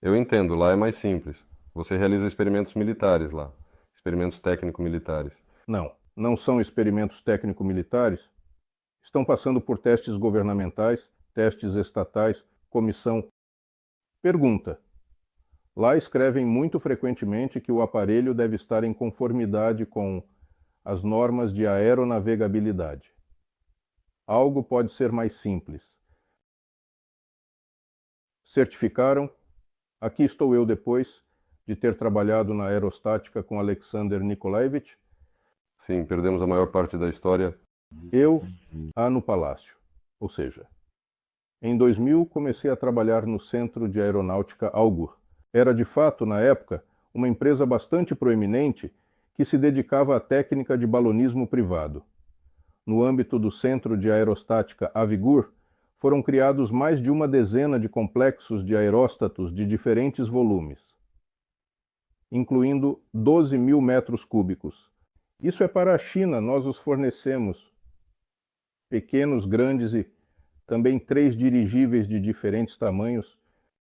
Eu entendo, lá é mais simples. Você realiza experimentos militares lá, experimentos técnico-militares. Não, não são experimentos técnico-militares. Estão passando por testes governamentais, testes estatais, comissão. Pergunta: Lá escrevem muito frequentemente que o aparelho deve estar em conformidade com as normas de aeronavegabilidade. Algo pode ser mais simples. Certificaram? Aqui estou eu depois de ter trabalhado na aerostática com Alexander Nikolaevich. Sim, perdemos a maior parte da história. Eu, no Palácio. Ou seja, em 2000 comecei a trabalhar no Centro de Aeronáutica Augur. Era de fato, na época, uma empresa bastante proeminente que se dedicava à técnica de balonismo privado. No âmbito do Centro de Aerostática Avigur, foram criados mais de uma dezena de complexos de aeróstatos de diferentes volumes, incluindo 12.000 metros cúbicos. Isso é para a China, nós os fornecemos. Pequenos, grandes e também 3 dirigíveis de diferentes tamanhos,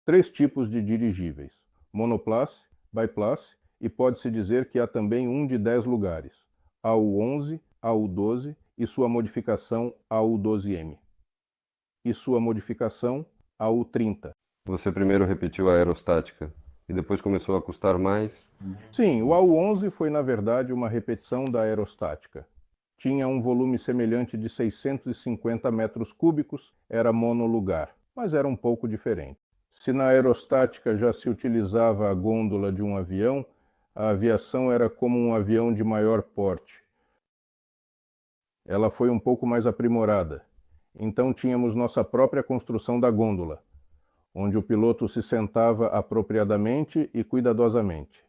3 tipos de dirigíveis, monoplace, biplace e pode-se dizer que há também um de 10 lugares, AU-11, AU-12 e sua modificação AU-12M. E sua modificação AU-30. Você primeiro repetiu a aerostática e depois começou a custar mais? Sim, o AU-11 foi na verdade uma repetição da aerostática. Tinha um volume semelhante de 650 metros cúbicos, era monolugar, mas era um pouco diferente. Se na aerostática já se utilizava a gôndola de um avião, a aviação era como um avião de maior porte. Ela foi um pouco mais aprimorada. Então tínhamos nossa própria construção da gôndola, onde o piloto se sentava apropriadamente e cuidadosamente.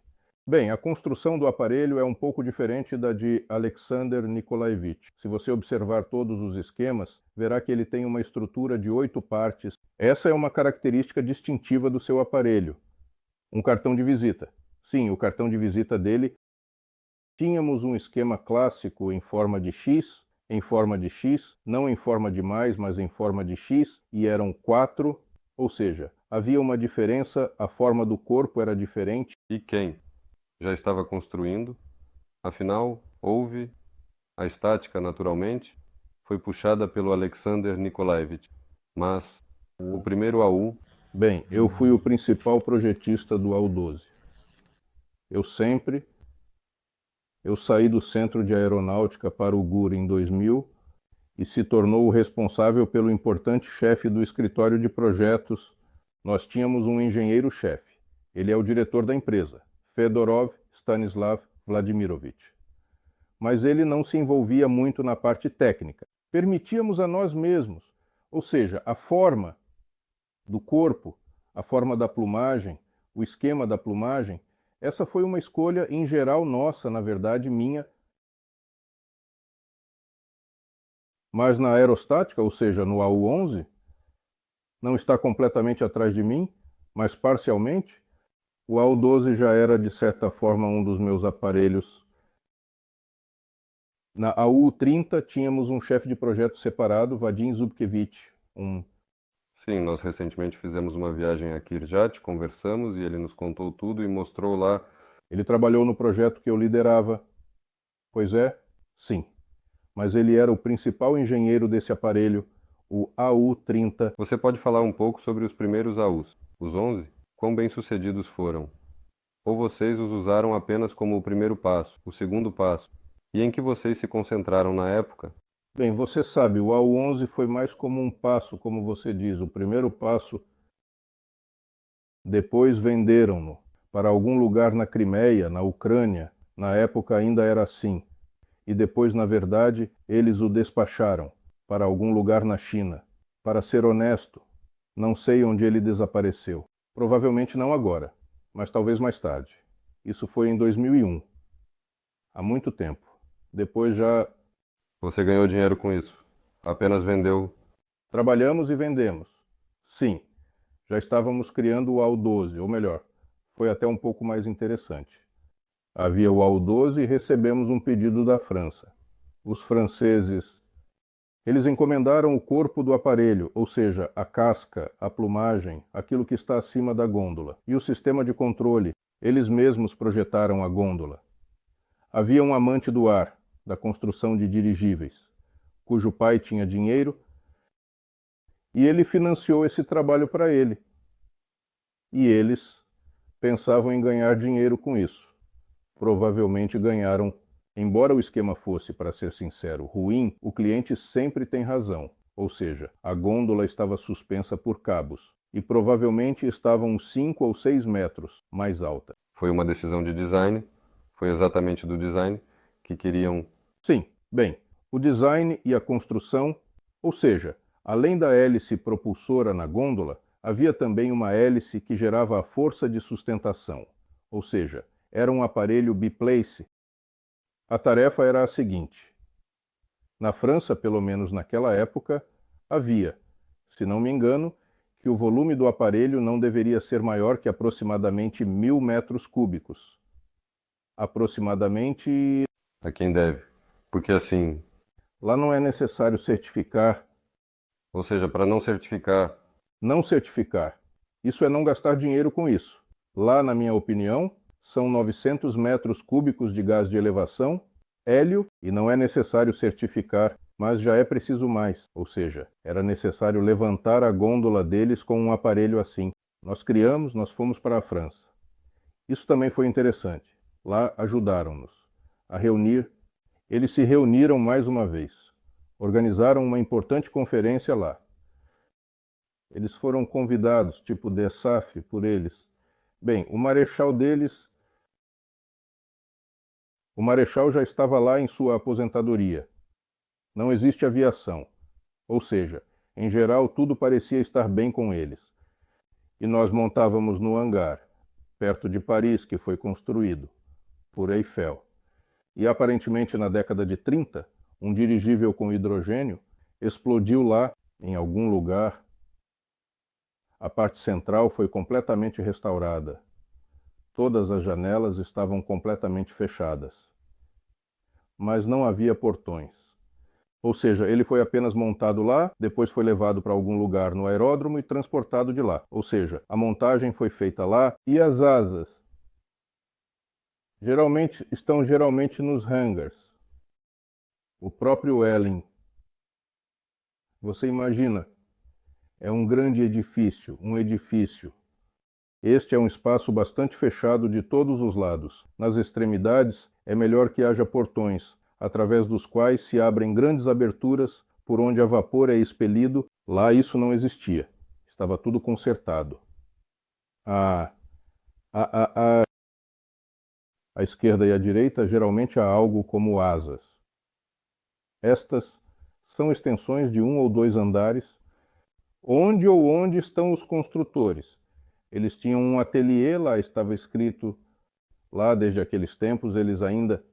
Bem, a construção do aparelho é um pouco diferente da de Alexander Nikolaevich. Se você observar todos os esquemas, verá que ele tem uma estrutura de 8 partes. Essa é uma característica distintiva do seu aparelho. Um cartão de visita. Sim, o cartão de visita dele. Tínhamos um esquema clássico em forma de X, não em forma de mais, mas em forma de X, e eram 4, ou seja, havia uma diferença, a forma do corpo era diferente. E quem já estava construindo? Afinal, houve a estática, naturalmente, foi puxada pelo Alexander Nikolaevich, mas o primeiro AU... Bem, eu fui o principal projetista do AU-12. Eu saí do Centro de Aeronáutica para o GUR em 2000 e se tornou o responsável pelo importante chefe do escritório de projetos. Nós tínhamos um engenheiro-chefe. Ele é o diretor da empresa, Fedorov Stanislav Vladimirovich. Mas ele não se envolvia muito na parte técnica. Permitíamos a nós mesmos, ou seja, a forma do corpo, a forma da plumagem, o esquema da plumagem. Essa foi uma escolha em geral nossa, na verdade minha. Mas na aerostática, ou seja, no AU-11, não está completamente atrás de mim, mas parcialmente. O AU-12 já era, de certa forma, um dos meus aparelhos. Na AU-30 tínhamos um chefe de projeto separado, Vadim Zubkevich. Sim, nós recentemente fizemos uma viagem a Kirjat, conversamos e ele nos contou tudo e mostrou lá. Ele trabalhou no projeto que eu liderava. Pois é, sim. Mas ele era o principal engenheiro desse aparelho, o AU-30. Você pode falar um pouco sobre os primeiros AUs, os 11? Quão bem-sucedidos foram? Ou vocês os usaram apenas como o primeiro passo, o segundo passo? E em que vocês se concentraram na época? Bem, você sabe, o AU-11 foi mais como um passo, como você diz, o primeiro passo. Depois venderam-no para algum lugar na Crimeia, na Ucrânia. Na época ainda era assim. E depois, na verdade, eles o despacharam para algum lugar na China. Para ser honesto, não sei onde ele desapareceu. Provavelmente não agora, mas talvez mais tarde. Isso foi em 2001. Há muito tempo. Depois já... Você ganhou dinheiro com isso? Apenas vendeu? Trabalhamos e vendemos. Sim, já estávamos criando o AU-12, ou melhor, foi até um pouco mais interessante. Havia o AU-12 e recebemos um pedido da França. Os franceses, eles encomendaram o corpo do aparelho, ou seja, a casca, a plumagem, aquilo que está acima da gôndola, e o sistema de controle. Eles mesmos projetaram a gôndola. Havia um amante do ar, da construção de dirigíveis, cujo pai tinha dinheiro, e ele financiou esse trabalho para ele. E eles pensavam em ganhar dinheiro com isso. Provavelmente ganharam. Embora o esquema fosse, para ser sincero, ruim, o cliente sempre tem razão. Ou seja, a gôndola estava suspensa por cabos e provavelmente estava uns 5 ou 6 metros mais alta. Foi uma decisão de design? Foi exatamente do design que queriam? Sim, bem, o design e a construção, ou seja, além da hélice propulsora na gôndola, havia também uma hélice que gerava a força de sustentação, ou seja, era um aparelho biplace. A tarefa era a seguinte: na França, pelo menos naquela época, havia, se não me engano, que o volume do aparelho não deveria ser maior que aproximadamente 1.000 metros cúbicos. Aproximadamente. A quem deve? Porque assim, Lá não é necessário certificar. ou seja, para não certificar, Não certificar. Isso é não gastar dinheiro com isso. Lá, na minha opinião, são 900 metros cúbicos de gás de elevação, hélio, e não é necessário certificar, mas já é preciso mais. Ou seja, era necessário levantar a gôndola deles com um aparelho assim. Nós criamos, nós fomos para a França. Isso também foi interessante. Lá ajudaram-nos a reunir. Eles se reuniram mais uma vez. Organizaram uma importante conferência lá. Eles foram convidados, tipo DESAF, por eles. Bem, o marechal já estava lá em sua aposentadoria. Não existe aviação. Ou seja, em geral, tudo parecia estar bem com eles. E nós montávamos no hangar, perto de Paris, que foi construído por Eiffel. E aparentemente na década de 30, um dirigível com hidrogênio explodiu lá, em algum lugar. A parte central foi completamente restaurada. Todas as janelas estavam completamente fechadas. Mas não havia portões. Ou seja, ele foi apenas montado lá, depois foi levado para algum lugar no aeródromo e transportado de lá. Ou seja, a montagem foi feita lá e as asas estão geralmente nos hangars. O próprio Welling. Você imagina, é um grande edifício, um edifício. Este é um espaço bastante fechado de todos os lados. Nas extremidades, é melhor que haja portões, através dos quais se abrem grandes aberturas por onde a vapor é expelido. Lá isso não existia. Estava tudo consertado. À esquerda e à direita, geralmente há algo como asas. Estas são extensões de 1 ou 2 andares, onde estão os construtores. Eles tinham um ateliê, lá estava escrito, lá desde aqueles tempos, eles ainda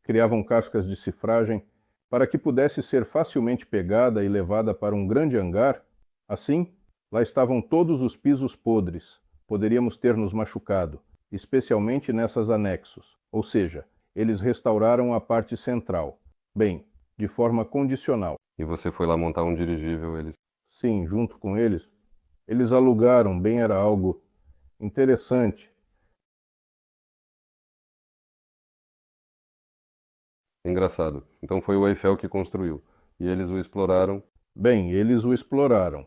criavam cascas de cifragem para que pudesse ser facilmente pegada e levada para um grande hangar. Assim, lá estavam todos os pisos podres. Poderíamos ter nos machucado, especialmente nessas anexos. Ou seja, eles restauraram a parte central. Bem, de forma condicional. e você foi lá montar um dirigível, eles... Sim, junto com eles. Eles alugaram, bem era algo interessante. Engraçado. Então foi o Eiffel que construiu. E eles o exploraram. Bem, eles o exploraram.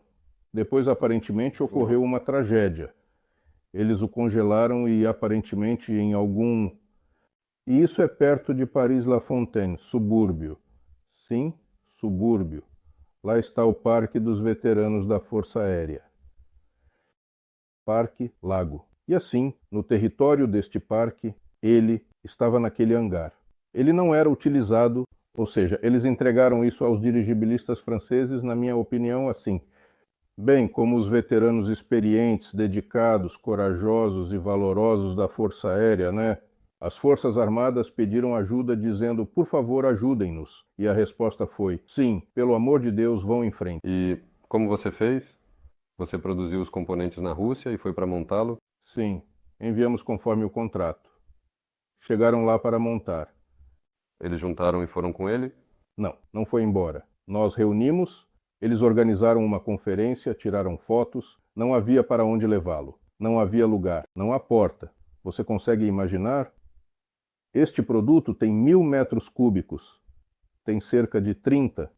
Depois, aparentemente, ocorreu uma tragédia. Eles o congelaram e, aparentemente, em algum... E isso é perto de Paris-La-Fontaine, subúrbio. Sim, subúrbio. Lá está o Parque dos Veteranos da Força Aérea. Parque Lago. E assim, no território deste parque, ele estava naquele hangar. Ele não era utilizado, ou seja, eles entregaram isso aos dirigibilistas franceses, na minha opinião, assim. Bem, como os veteranos experientes, dedicados, corajosos e valorosos da Força Aérea, né? As Forças Armadas pediram ajuda dizendo, por favor, ajudem-nos. E a resposta foi, sim, pelo amor de Deus, vão em frente. E como você fez? Você produziu os componentes na Rússia e foi para montá-lo? Sim, enviamos conforme o contrato. Chegaram lá para montar. Eles juntaram e foram com ele? Não, não foi embora. Nós reunimos, eles organizaram uma conferência, tiraram fotos, não havia para onde levá-lo. Não havia lugar, não há porta. Você consegue imaginar? Este produto tem 1.000 metros cúbicos, tem cerca de 30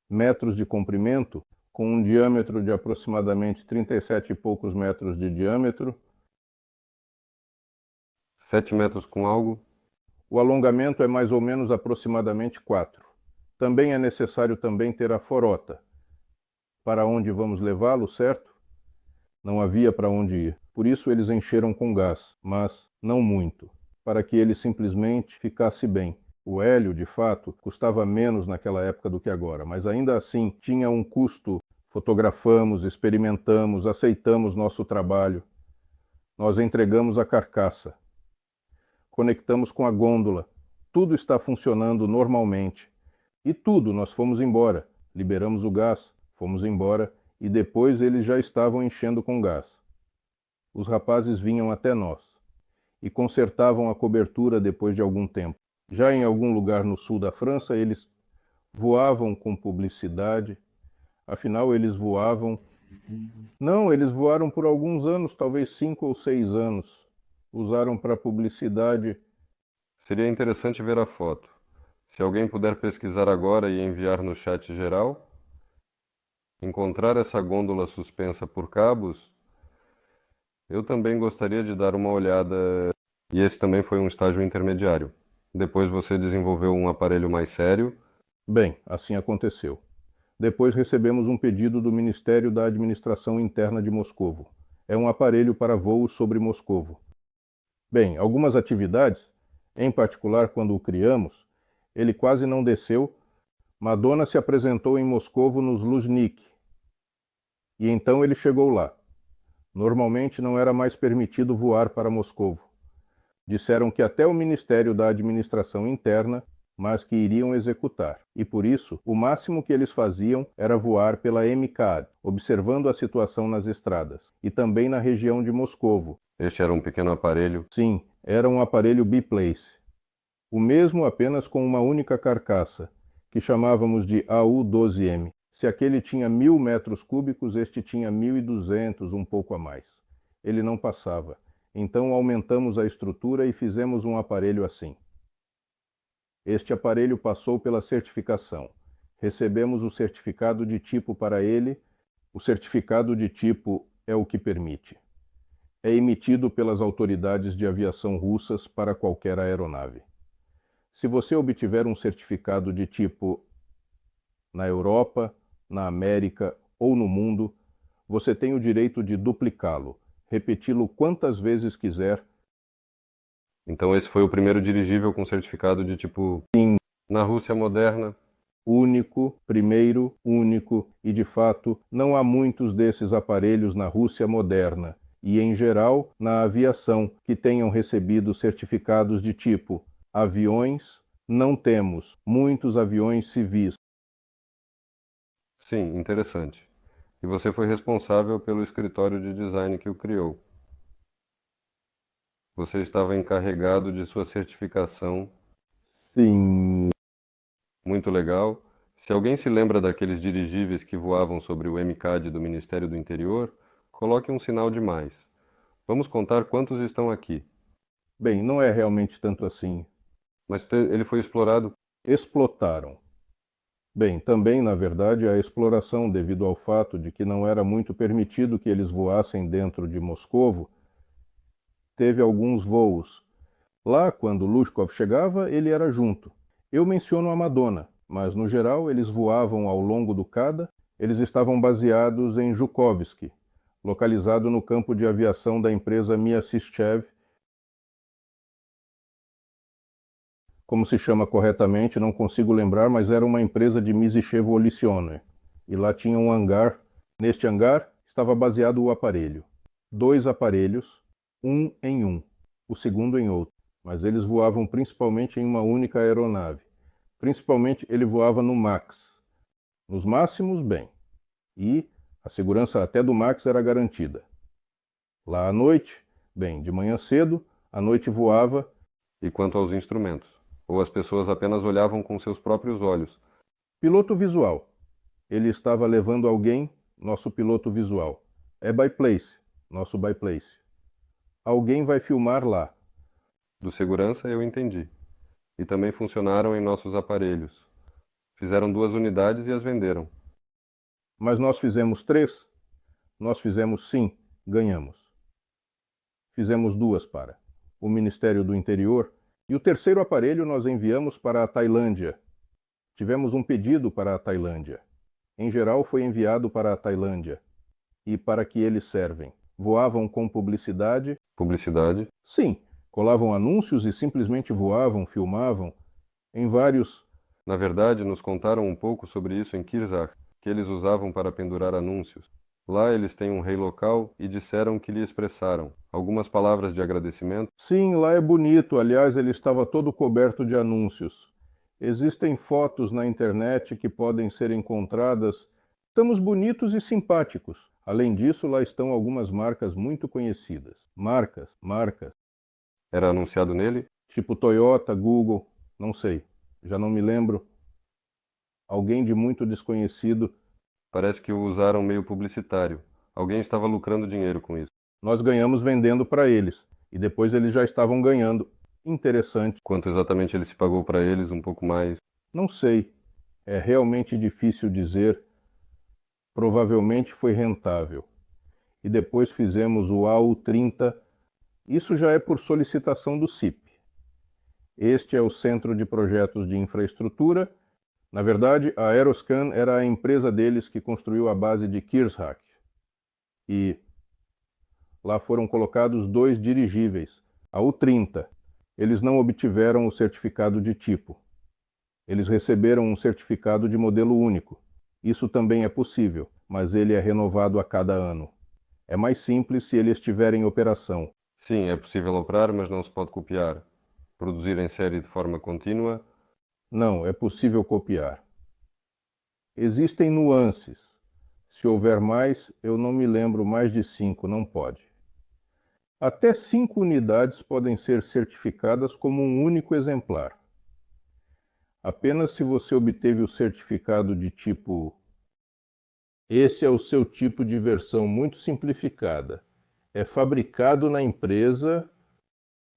metros de comprimento, com um diâmetro de aproximadamente 37 e poucos metros de diâmetro. 7 metros com algo? O alongamento é mais ou menos aproximadamente 4. Também é necessário também ter a forota. Para onde vamos levá-lo, certo? Não havia para onde ir. Por isso eles encheram com gás, mas não muito, para que ele simplesmente ficasse bem. O hélio, de fato, custava menos naquela época do que agora, mas ainda assim tinha um custo. Fotografamos, experimentamos, aceitamos nosso trabalho. Nós entregamos a carcaça. Conectamos com a gôndola. Tudo está funcionando normalmente. E tudo, nós fomos embora. Liberamos o gás, fomos embora e depois eles já estavam enchendo com gás. Os rapazes vinham até nós e consertavam a cobertura depois de algum tempo. Já em algum lugar no sul da França, eles voavam com publicidade. Afinal, eles voavam... Não, eles voaram por alguns anos, talvez 5 ou 6 anos. Usaram para publicidade. Seria interessante ver a foto. Se alguém puder pesquisar agora e enviar no chat geral, encontrar essa gôndola suspensa por cabos, eu também gostaria de dar uma olhada. E esse também foi um estágio intermediário. Depois você desenvolveu um aparelho mais sério. Bem, assim aconteceu. Depois recebemos um pedido do Ministério da Administração Interna de Moscovo. É um aparelho para voos sobre Moscovo. Bem, algumas atividades, em particular quando o criamos, ele quase não desceu. Madonna se apresentou em Moscovo nos Luzhniki. E então ele chegou lá. Normalmente não era mais permitido voar para Moscovo. Disseram que até o Ministério da Administração Interna, mas que iriam executar. E por isso, o máximo que eles faziam era voar pela MCAD, observando a situação nas estradas, e também na região de Moscovo. Este era um pequeno aparelho. Sim, era um aparelho biplace. O mesmo apenas com uma única carcaça, que chamávamos de AU-12M. Se aquele tinha 1.000 metros cúbicos, este tinha 1.200, um pouco a mais. Ele não passava. Então aumentamos a estrutura e fizemos um aparelho assim. Este aparelho passou pela certificação. Recebemos o certificado de tipo para ele. O certificado de tipo é o que permite. É emitido pelas autoridades de aviação russas para qualquer aeronave. Se você obtiver um certificado de tipo na Europa, na América ou no mundo, você tem o direito de duplicá-lo, repeti-lo quantas vezes quiser. Então esse foi o primeiro dirigível com certificado de tipo... Sim. Na Rússia moderna. Único, primeiro, único, e de fato não há muitos desses aparelhos na Rússia moderna, e em geral na aviação, que tenham recebido certificados de tipo. Aviões, não temos muitos aviões civis. Sim, interessante. E você foi responsável pelo escritório de design que o criou. Você estava encarregado de sua certificação. Sim. Muito legal. Se alguém se lembra daqueles dirigíveis que voavam sobre o MCAD do Ministério do Interior, coloque um sinal de mais. Vamos contar quantos estão aqui. Bem, não é realmente tanto assim. Mas ele foi explorado? Explotaram. Bem, também, na verdade, a exploração, devido ao fato de que não era muito permitido que eles voassem dentro de Moscovo, teve alguns voos. Lá, quando Lushkov chegava, ele era junto. Eu menciono a Madonna, mas no geral eles voavam ao longo do Kada. Eles estavam baseados em Zhukovsky, localizado no campo de aviação da empresa Myasishchev. Como se chama corretamente, não consigo lembrar, mas era uma empresa de Myasishchev Volitionne. E lá tinha um hangar. Neste hangar estava baseado o aparelho. 2 aparelhos, um em um, o segundo em outro. Mas eles voavam principalmente em uma única aeronave. Principalmente ele voava no MAX. Nos máximos, bem. E a segurança até do MAX era garantida. Lá à noite, bem, de manhã cedo, à noite voava. E quanto aos instrumentos? Ou as pessoas apenas olhavam com seus próprios olhos? Piloto visual. Ele estava levando alguém, nosso piloto visual. É biplace, nosso biplace. Alguém vai filmar lá. Do segurança eu entendi. E também funcionaram em nossos aparelhos. Fizeram 2 unidades e as venderam. Mas nós fizemos 3? Nós fizemos sim, ganhamos. Fizemos 2 para. o Ministério do Interior, e o terceiro aparelho nós enviamos para a Tailândia. Tivemos um pedido para a Tailândia. Em geral, foi enviado para a Tailândia. E para que eles servem? Voavam com publicidade? Publicidade? Sim, colavam anúncios e simplesmente voavam, filmavam, em vários... Na verdade, nos contaram um pouco sobre isso em Kirzach, que eles usavam para pendurar anúncios. Lá eles têm um rei local e disseram que lhe expressaram algumas palavras de agradecimento. Sim, lá é bonito. Aliás, ele estava todo coberto de anúncios. Existem fotos na internet que podem ser encontradas. Estamos bonitos e simpáticos. Além disso, lá estão algumas marcas muito conhecidas. Marcas. Era anunciado nele? Tipo Toyota, Google, não sei. Já não me lembro. Alguém de muito desconhecido. Parece que o usaram meio publicitário. Alguém estava lucrando dinheiro com isso. Nós ganhamos vendendo para eles. E depois eles já estavam ganhando. Interessante. Quanto exatamente ele se pagou para eles? Um pouco mais? Não sei. É realmente difícil dizer. Provavelmente foi rentável. E depois fizemos o AU-30. Isso já é por solicitação do CIP. Este é o Centro de Projetos de Infraestrutura. Na verdade, a Aeroscan era a empresa deles que construiu a base de Kirzhak. E lá foram colocados 2 dirigíveis, a U-30. Eles não obtiveram o certificado de tipo. Eles receberam um certificado de modelo único. Isso também é possível, mas ele é renovado a cada ano. É mais simples se ele estiver em operação. Sim, é possível operar, mas não se pode copiar. Produzir em série de forma contínua? Não, é possível copiar. Existem nuances. Se houver mais, eu não me lembro, mais de 5, não pode. Até 5 unidades podem ser certificadas como um único exemplar. Apenas se você obteve o certificado de tipo... Esse é o seu tipo de versão muito simplificada. É fabricado na empresa...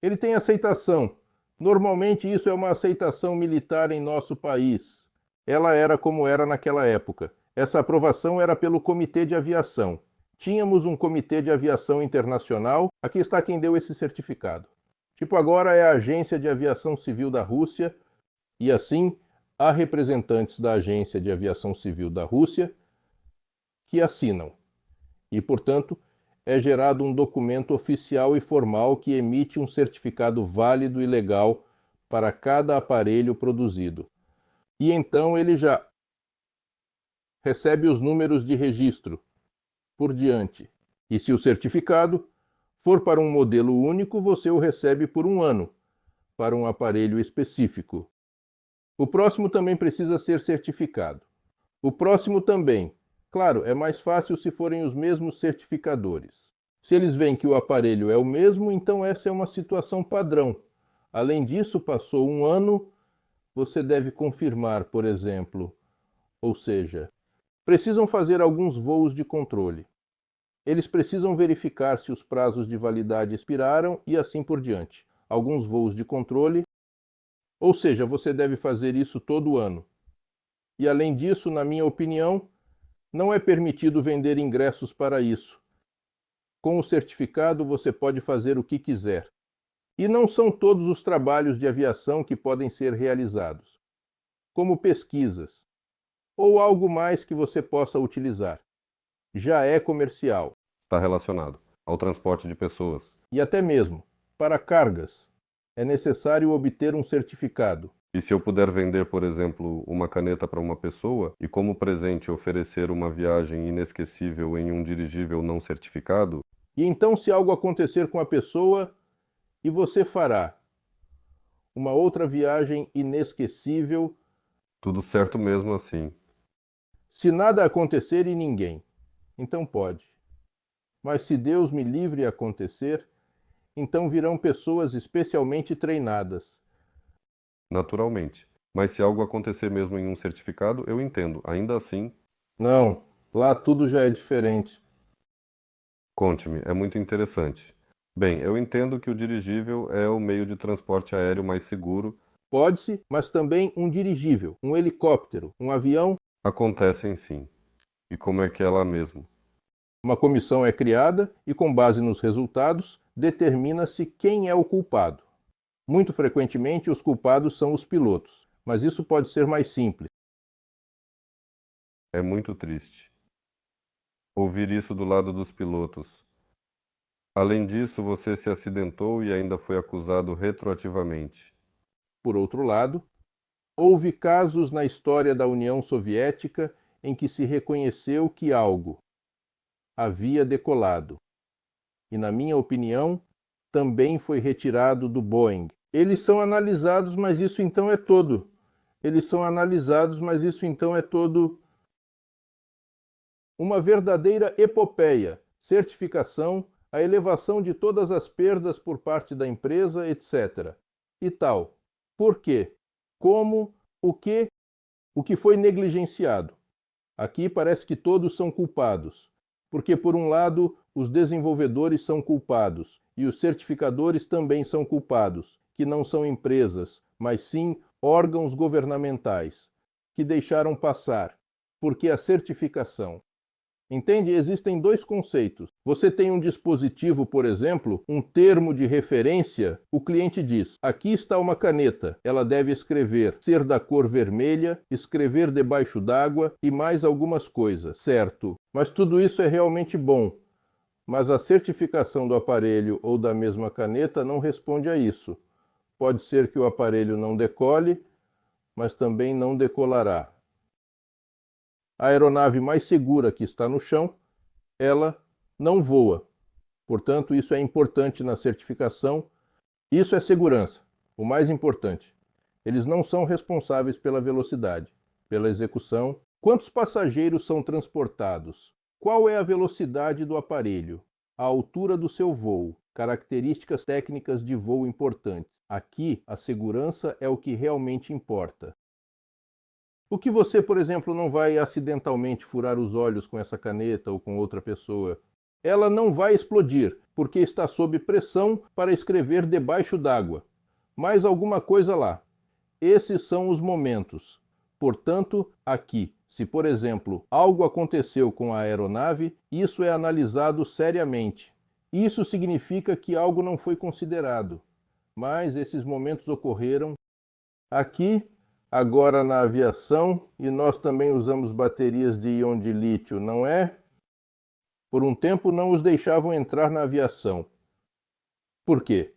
Ele tem aceitação. Normalmente isso é uma aceitação militar em nosso país. Ela era como era naquela época. Essa aprovação era pelo Comitê de Aviação. Tínhamos um Comitê de Aviação Internacional. Aqui está quem deu esse certificado. Tipo, agora é a Agência de Aviação Civil da Rússia. E assim, há representantes da Agência de Aviação Civil da Rússia que assinam. E, portanto, é gerado um documento oficial e formal que emite um certificado válido e legal para cada aparelho produzido. E então ele já recebe os números de registro por diante. E se o certificado for para um modelo único, você o recebe por 1 ano, para um aparelho específico. O próximo também precisa ser certificado. O próximo também. Claro, é mais fácil se forem os mesmos certificadores. Se eles veem que o aparelho é o mesmo, então essa é uma situação padrão. Além disso, passou 1 ano, você deve confirmar, por exemplo. Ou seja, precisam fazer alguns voos de controle. Eles precisam verificar se os prazos de validade expiraram e assim por diante. Alguns voos de controle. Ou seja, você deve fazer isso todo ano. E além disso, na minha opinião, não é permitido vender ingressos para isso. Com o certificado você pode fazer o que quiser. E não são todos os trabalhos de aviação que podem ser realizados, como pesquisas, ou algo mais que você possa utilizar. Já é comercial. Está relacionado ao transporte de pessoas. E até mesmo, para cargas, é necessário obter um certificado. E se eu puder vender, por exemplo, uma caneta para uma pessoa e como presente oferecer uma viagem inesquecível em um dirigível não certificado? E então, se algo acontecer com a pessoa, e você fará uma outra viagem inesquecível? Tudo certo mesmo assim. Se nada acontecer e ninguém, então pode. Mas se Deus me livre acontecer, então virão pessoas especialmente treinadas. Naturalmente. Mas se algo acontecer mesmo em um certificado, eu entendo. Ainda assim... Não, lá tudo já é diferente. Conte-me, é muito interessante. Bem, eu entendo que o dirigível é o meio de transporte aéreo mais seguro. Pode-se, mas também um dirigível, um helicóptero, um avião. Acontecem sim. E como é que é lá mesmo? Uma comissão é criada e, com base nos resultados, determina-se quem é o culpado. Muito frequentemente, os culpados são os pilotos, mas isso pode ser mais simples. É muito triste ouvir isso do lado dos pilotos. Além disso, você se acidentou e ainda foi acusado retroativamente. Por outro lado, houve casos na história da União Soviética em que se reconheceu que algo havia decolado. E, na minha opinião, também foi retirado do Boeing. Eles são analisados, mas isso então é todo. Eles são analisados, mas isso então é todo uma verdadeira epopeia, certificação, a elevação de todas as perdas por parte da empresa, etc. E tal. Por quê? Como? O que? O que foi negligenciado? Aqui parece que todos são culpados, porque, por um lado, os desenvolvedores são culpados e os certificadores também são culpados, que não são empresas, mas sim órgãos governamentais, que deixaram passar, porque a certificação. Entende? Existem dois conceitos. Você tem um dispositivo, por exemplo, um termo de referência, o cliente diz: aqui está uma caneta, ela deve escrever ser da cor vermelha, escrever debaixo d'água e mais algumas coisas, certo? Mas tudo isso é realmente bom. Mas a certificação do aparelho ou da mesma caneta não responde a isso. Pode ser que o aparelho não decole, mas também não decolará. A aeronave mais segura que está no chão, ela não voa. Portanto, isso é importante na certificação. Isso é segurança, o mais importante. Eles não são responsáveis pela velocidade, pela execução. Quantos passageiros são transportados? Qual é a velocidade do aparelho? A altura do seu voo? Características técnicas de voo importantes. Aqui, a segurança é o que realmente importa. O que você, por exemplo, não vai acidentalmente furar os olhos com essa caneta ou com outra pessoa? Ela não vai explodir, porque está sob pressão para escrever debaixo d'água. Mais alguma coisa lá. Esses são os momentos. Portanto, aqui, se, por exemplo, algo aconteceu com a aeronave, isso é analisado seriamente. Isso significa que algo não foi considerado. Mas esses momentos ocorreram aqui, agora na aviação, e nós também usamos baterias de íon de lítio, não é? Por um tempo não os deixavam entrar na aviação. Por quê?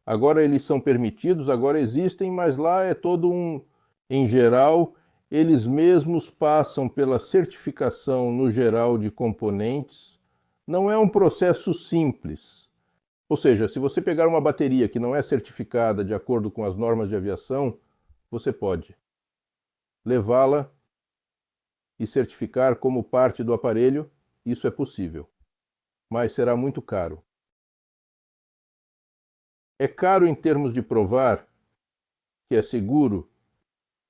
Agora eles são permitidos, agora existem, mas lá é todo um... Em geral, eles mesmos passam pela certificação no geral de componentes. Não é um processo simples. Ou seja, se você pegar uma bateria que não é certificada de acordo com as normas de aviação, você pode levá-la e certificar como parte do aparelho, isso é possível, mas será muito caro. É caro em termos de provar que é seguro,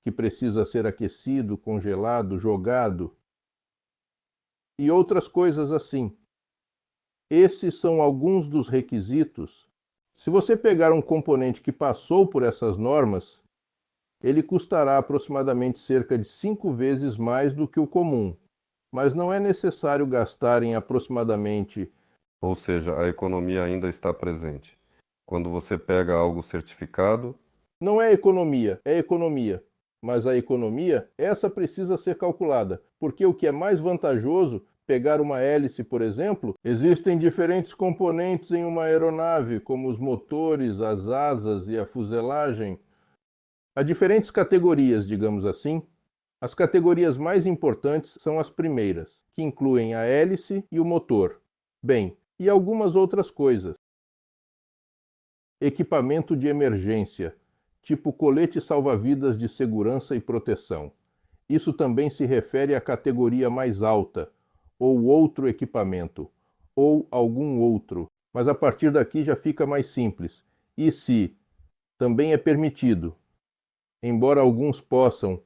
que precisa ser aquecido, congelado, jogado e outras coisas assim. Esses são alguns dos requisitos. Se você pegar um componente que passou por essas normas, ele custará aproximadamente cerca de 5 vezes mais do que o comum, mas não é necessário gastar em aproximadamente... Ou seja, a economia ainda está presente. Quando você pega algo certificado, Não é economia, mas a economia, essa precisa ser calculada, porque o que é mais vantajoso, pegar uma hélice, por exemplo, existem diferentes componentes em uma aeronave, como os motores, as asas e a fuselagem. Há diferentes categorias, digamos assim. As categorias mais importantes são as primeiras, que incluem a hélice e o motor. Bem, e algumas outras coisas. Equipamento de emergência, tipo colete salva-vidas de segurança e proteção. Isso também se refere à categoria mais alta, ou outro equipamento, ou algum outro. Mas a partir daqui já fica mais simples. E se também é permitido, embora alguns possam,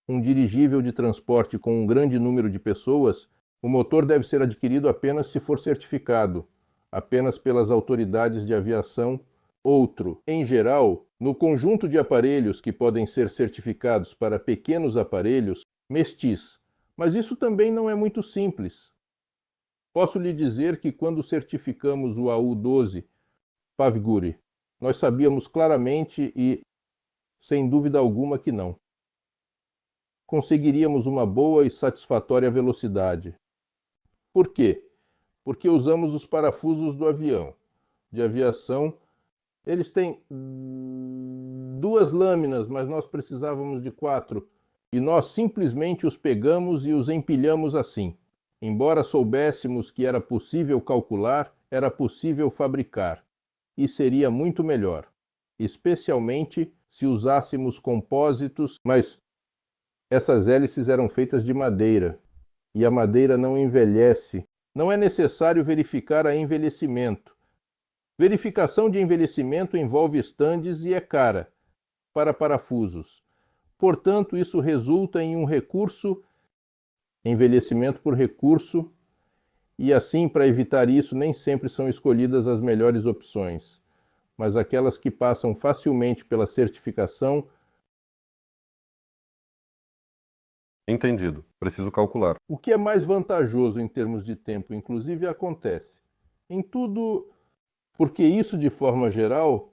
um dirigível de transporte com um grande número de pessoas, o motor deve ser adquirido apenas se for certificado, apenas pelas autoridades de aviação. Outro, em geral, no conjunto de aparelhos que podem ser certificados para pequenos aparelhos, mestis. Mas isso também não é muito simples. Posso lhe dizer que quando certificamos o AU-12 Pavguri. Nós sabíamos claramente e, sem dúvida alguma, que não. Conseguiríamos uma boa e satisfatória velocidade. Por quê? Porque usamos os parafusos do avião. De aviação, eles têm 2 lâminas, mas nós precisávamos de 4. E nós simplesmente os pegamos e os empilhamos assim. Embora soubéssemos que era possível calcular, era possível fabricar. E seria muito melhor, especialmente se usássemos compósitos, mas essas hélices eram feitas de madeira, e a madeira não envelhece. Não é necessário verificar a envelhecimento. Verificação de envelhecimento envolve estandes e é cara para parafusos. Portanto, isso resulta em um recurso, envelhecimento por recurso, e assim, para evitar isso, nem sempre são escolhidas as melhores opções, mas aquelas que passam facilmente pela certificação. Entendido. Preciso calcular. O que é mais vantajoso em termos de tempo, inclusive, acontece em tudo, porque isso, de forma geral,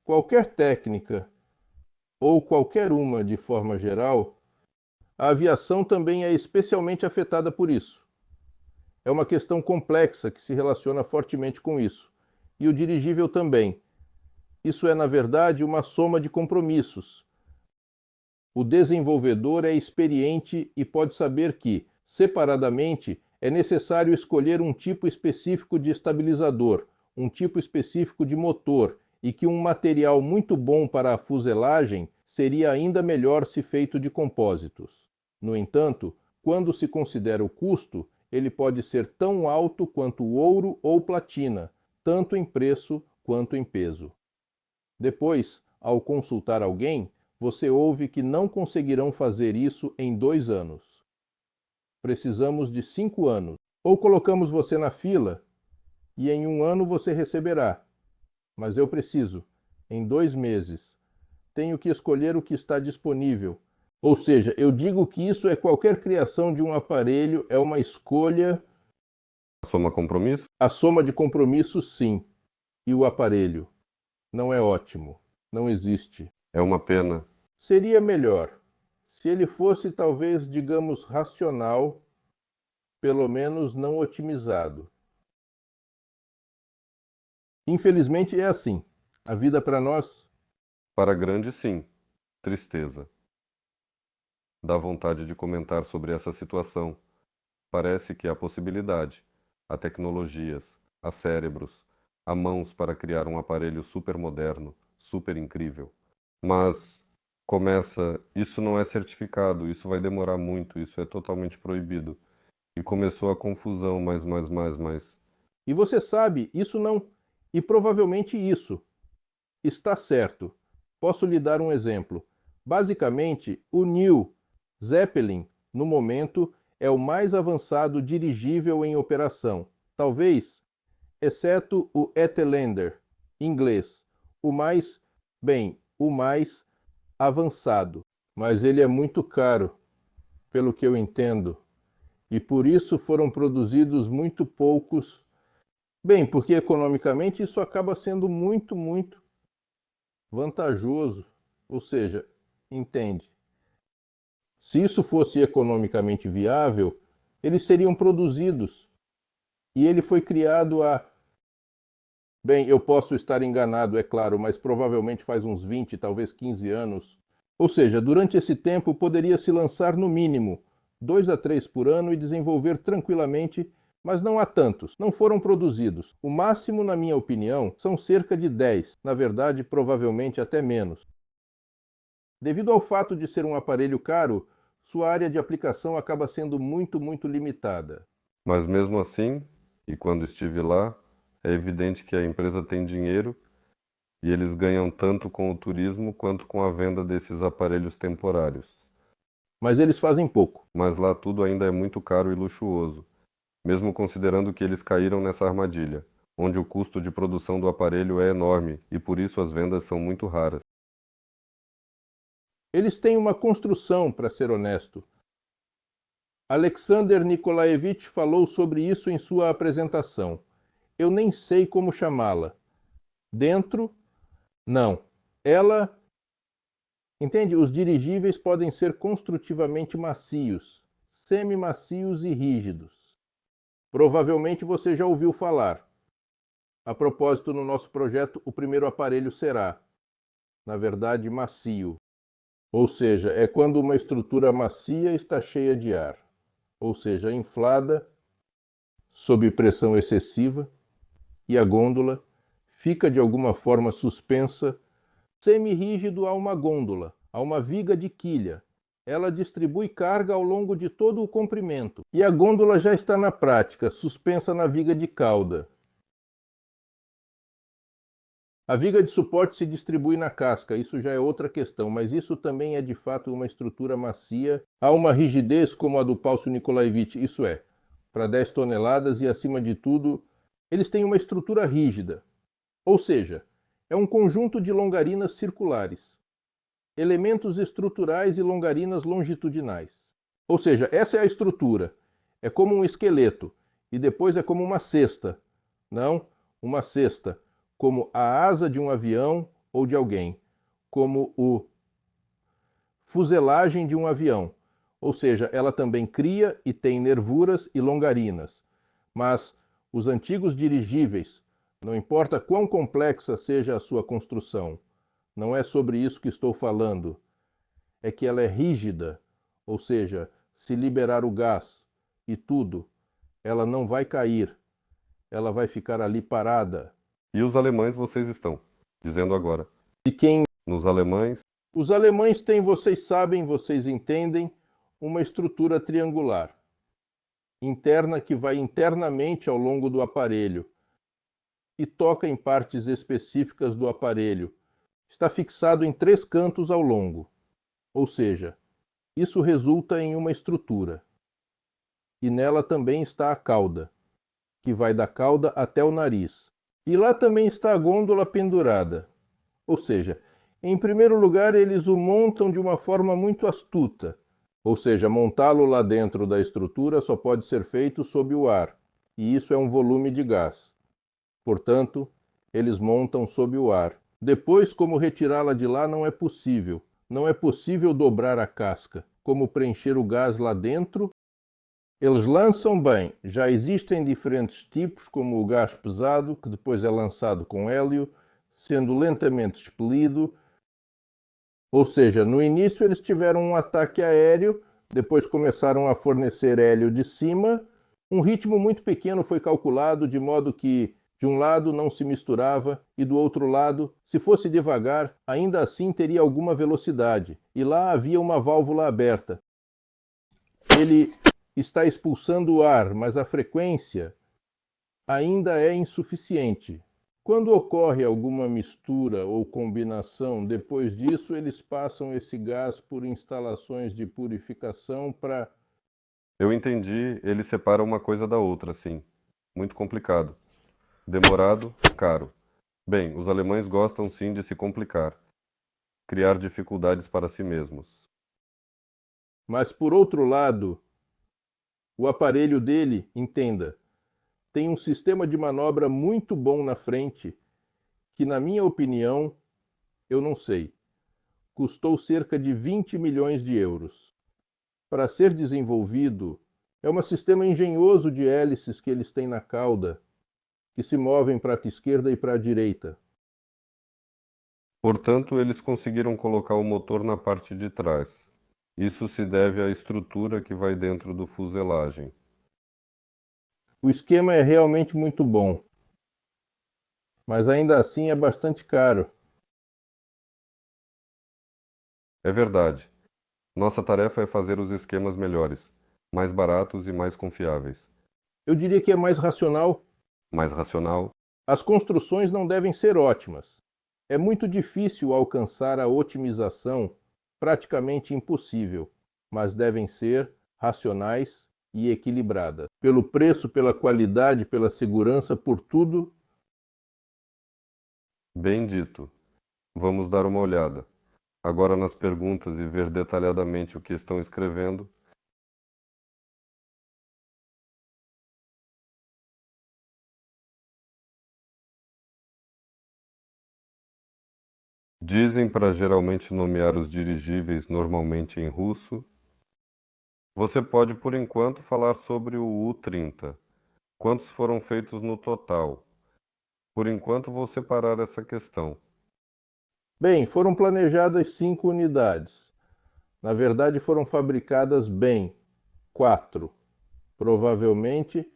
qualquer técnica, ou qualquer uma de forma geral, a aviação também é especialmente afetada por isso. É uma questão complexa que se relaciona fortemente com isso. E o dirigível também. Isso é, na verdade, uma soma de compromissos. O desenvolvedor é experiente e pode saber que, separadamente, é necessário escolher um tipo específico de estabilizador, um tipo específico de motor, e que um material muito bom para a fuselagem seria ainda melhor se feito de compósitos. No entanto, quando se considera o custo, ele pode ser tão alto quanto ouro ou platina, tanto em preço quanto em peso. Depois, ao consultar alguém, você ouve que não conseguirão fazer isso em 2 anos. Precisamos de 5 anos. Ou colocamos você na fila e em 1 ano você receberá. Mas eu preciso, em 2 meses. Tenho que escolher o que está disponível. Ou seja, eu digo que isso é qualquer criação de um aparelho, é uma escolha. A soma compromisso? A soma de compromissos, sim. E o aparelho? Não é ótimo. Não existe. É uma pena. Seria melhor se ele fosse, talvez, digamos, racional, pelo menos não otimizado. Infelizmente é assim. A vida para nós. Para grande, sim. Tristeza. Dá vontade de comentar sobre essa situação. Parece que há possibilidade. Há tecnologias, há cérebros, há mãos para criar um aparelho super moderno, super incrível. Mas isso não é certificado, isso vai demorar muito, isso é totalmente proibido. E começou a confusão, mais. E você sabe, isso não. E provavelmente isso está certo. Posso lhe dar um exemplo. Basicamente, o New Zeppelin, no momento, é o mais avançado dirigível em operação. Talvez, exceto o Etelander, inglês, o mais avançado. Mas ele é muito caro, pelo que eu entendo. E por isso foram produzidos muito poucos. Porque economicamente isso acaba sendo muito vantajoso. Ou seja, entende? Se isso fosse economicamente viável, eles seriam produzidos. E ele foi criado há... eu posso estar enganado, é claro, mas provavelmente faz uns 20, talvez 15 anos. Ou seja, durante esse tempo poderia se lançar no mínimo 2 a 3 por ano e desenvolver tranquilamente, mas não há tantos, não foram produzidos. O máximo, na minha opinião, são cerca de 10, na verdade, provavelmente até menos. Devido ao fato de ser um aparelho caro, sua área de aplicação acaba sendo muito limitada. Mas mesmo assim, e quando estive lá, é evidente que a empresa tem dinheiro e eles ganham tanto com o turismo quanto com a venda desses aparelhos temporários. Mas eles fazem pouco. Mas lá tudo ainda é muito caro e luxuoso, mesmo considerando que eles caíram nessa armadilha, onde o custo de produção do aparelho é enorme e por isso as vendas são muito raras. Eles têm uma construção, para ser honesto. Alexander Nikolaevich falou sobre isso em sua apresentação. Eu nem sei como chamá-la. Dentro, não. Ela... Entende? Os dirigíveis podem ser construtivamente macios, semi-macios e rígidos. Provavelmente você já ouviu falar. A propósito, no nosso projeto, o primeiro aparelho será, na verdade, macio. Ou seja, é quando uma estrutura macia está cheia de ar, ou seja, inflada, sob pressão excessiva, e a gôndola fica de alguma forma suspensa, semi-rígido a uma gôndola, a uma viga de quilha. Ela distribui carga ao longo de todo o comprimento, e a gôndola já está na prática, suspensa na viga de cauda. A viga de suporte se distribui na casca, isso já é outra questão, mas isso também é de fato uma estrutura macia. Há uma rigidez como a do Palcio Nikolaevich, isso é, para 10 toneladas e acima de tudo, eles têm uma estrutura rígida. Ou seja, é um conjunto de longarinas circulares, elementos estruturais e longarinas longitudinais. Ou seja, essa é a estrutura. É como um esqueleto, e depois é como uma cesta. Não, uma cesta, como a asa de um avião ou de alguém, como o fuselagem de um avião. Ou seja, ela também cria e tem nervuras e longarinas. Mas os antigos dirigíveis, não importa quão complexa seja a sua construção, não é sobre isso que estou falando. É que ela é rígida, ou seja, se liberar o gás e tudo, ela não vai cair, ela vai ficar ali parada. E os alemães vocês estão dizendo agora. E quem... Nos alemães, Os alemães têm, vocês sabem, vocês entendem, uma estrutura triangular, interna que vai internamente ao longo do aparelho e toca em partes específicas do aparelho. Está fixado em 3 cantos ao longo, ou seja, isso resulta em uma estrutura. E nela também está a cauda, que vai da cauda até o nariz. E lá também está a gôndola pendurada. Ou seja, em primeiro lugar, eles o montam de uma forma muito astuta. Ou seja, montá-lo lá dentro da estrutura só pode ser feito sob o ar, e isso é um volume de gás. Portanto, eles montam sob o ar. Depois, como retirá-la de lá não é possível. Não é possível dobrar a casca. Como preencher o gás lá dentro? Eles lançam bem. Já existem diferentes tipos, como o gás pesado, que depois é lançado com hélio, sendo lentamente expelido. Ou seja, no início eles tiveram um ataque aéreo, depois começaram a fornecer hélio de cima. Um ritmo muito pequeno foi calculado, de modo que de um lado não se misturava e do outro lado, se fosse devagar, ainda assim teria alguma velocidade. E lá havia uma válvula aberta. Ele está expulsando o ar, mas a frequência ainda é insuficiente. Quando ocorre alguma mistura ou combinação, depois disso eles passam esse gás por instalações de purificação para... eu entendi, eles separam uma coisa da outra, sim. Muito complicado. Demorado, caro. Bem, os alemães gostam sim de se complicar, criar dificuldades para si mesmos. Mas por outro lado, o aparelho dele, entenda, tem um sistema de manobra muito bom na frente, que na minha opinião, eu não sei, custou cerca de 20 milhões de euros. Para ser desenvolvido, é um sistema engenhoso de hélices que eles têm na cauda, que se movem para a esquerda e para a direita. Portanto, eles conseguiram colocar o motor na parte de trás. Isso se deve à estrutura que vai dentro do fuselagem. O esquema é realmente muito bom, mas ainda assim é bastante caro. É verdade. Nossa tarefa é fazer os esquemas melhores, mais baratos e mais confiáveis. Eu diria que é mais racional. Mais racional. As construções não devem ser ótimas. É muito difícil alcançar a otimização, praticamente impossível, mas devem ser racionais e equilibradas. Pelo preço, pela qualidade, pela segurança, por tudo. Bem dito. Vamos dar uma olhada. Agora nas perguntas e ver detalhadamente o que estão escrevendo Dizem para geralmente nomear os dirigíveis normalmente em russo. Você pode, por enquanto, falar sobre o U-30. Quantos foram feitos no total? Por enquanto, vou separar essa questão. Bem, foram planejadas 5 unidades. Na verdade, foram fabricadas bem 4. Provavelmente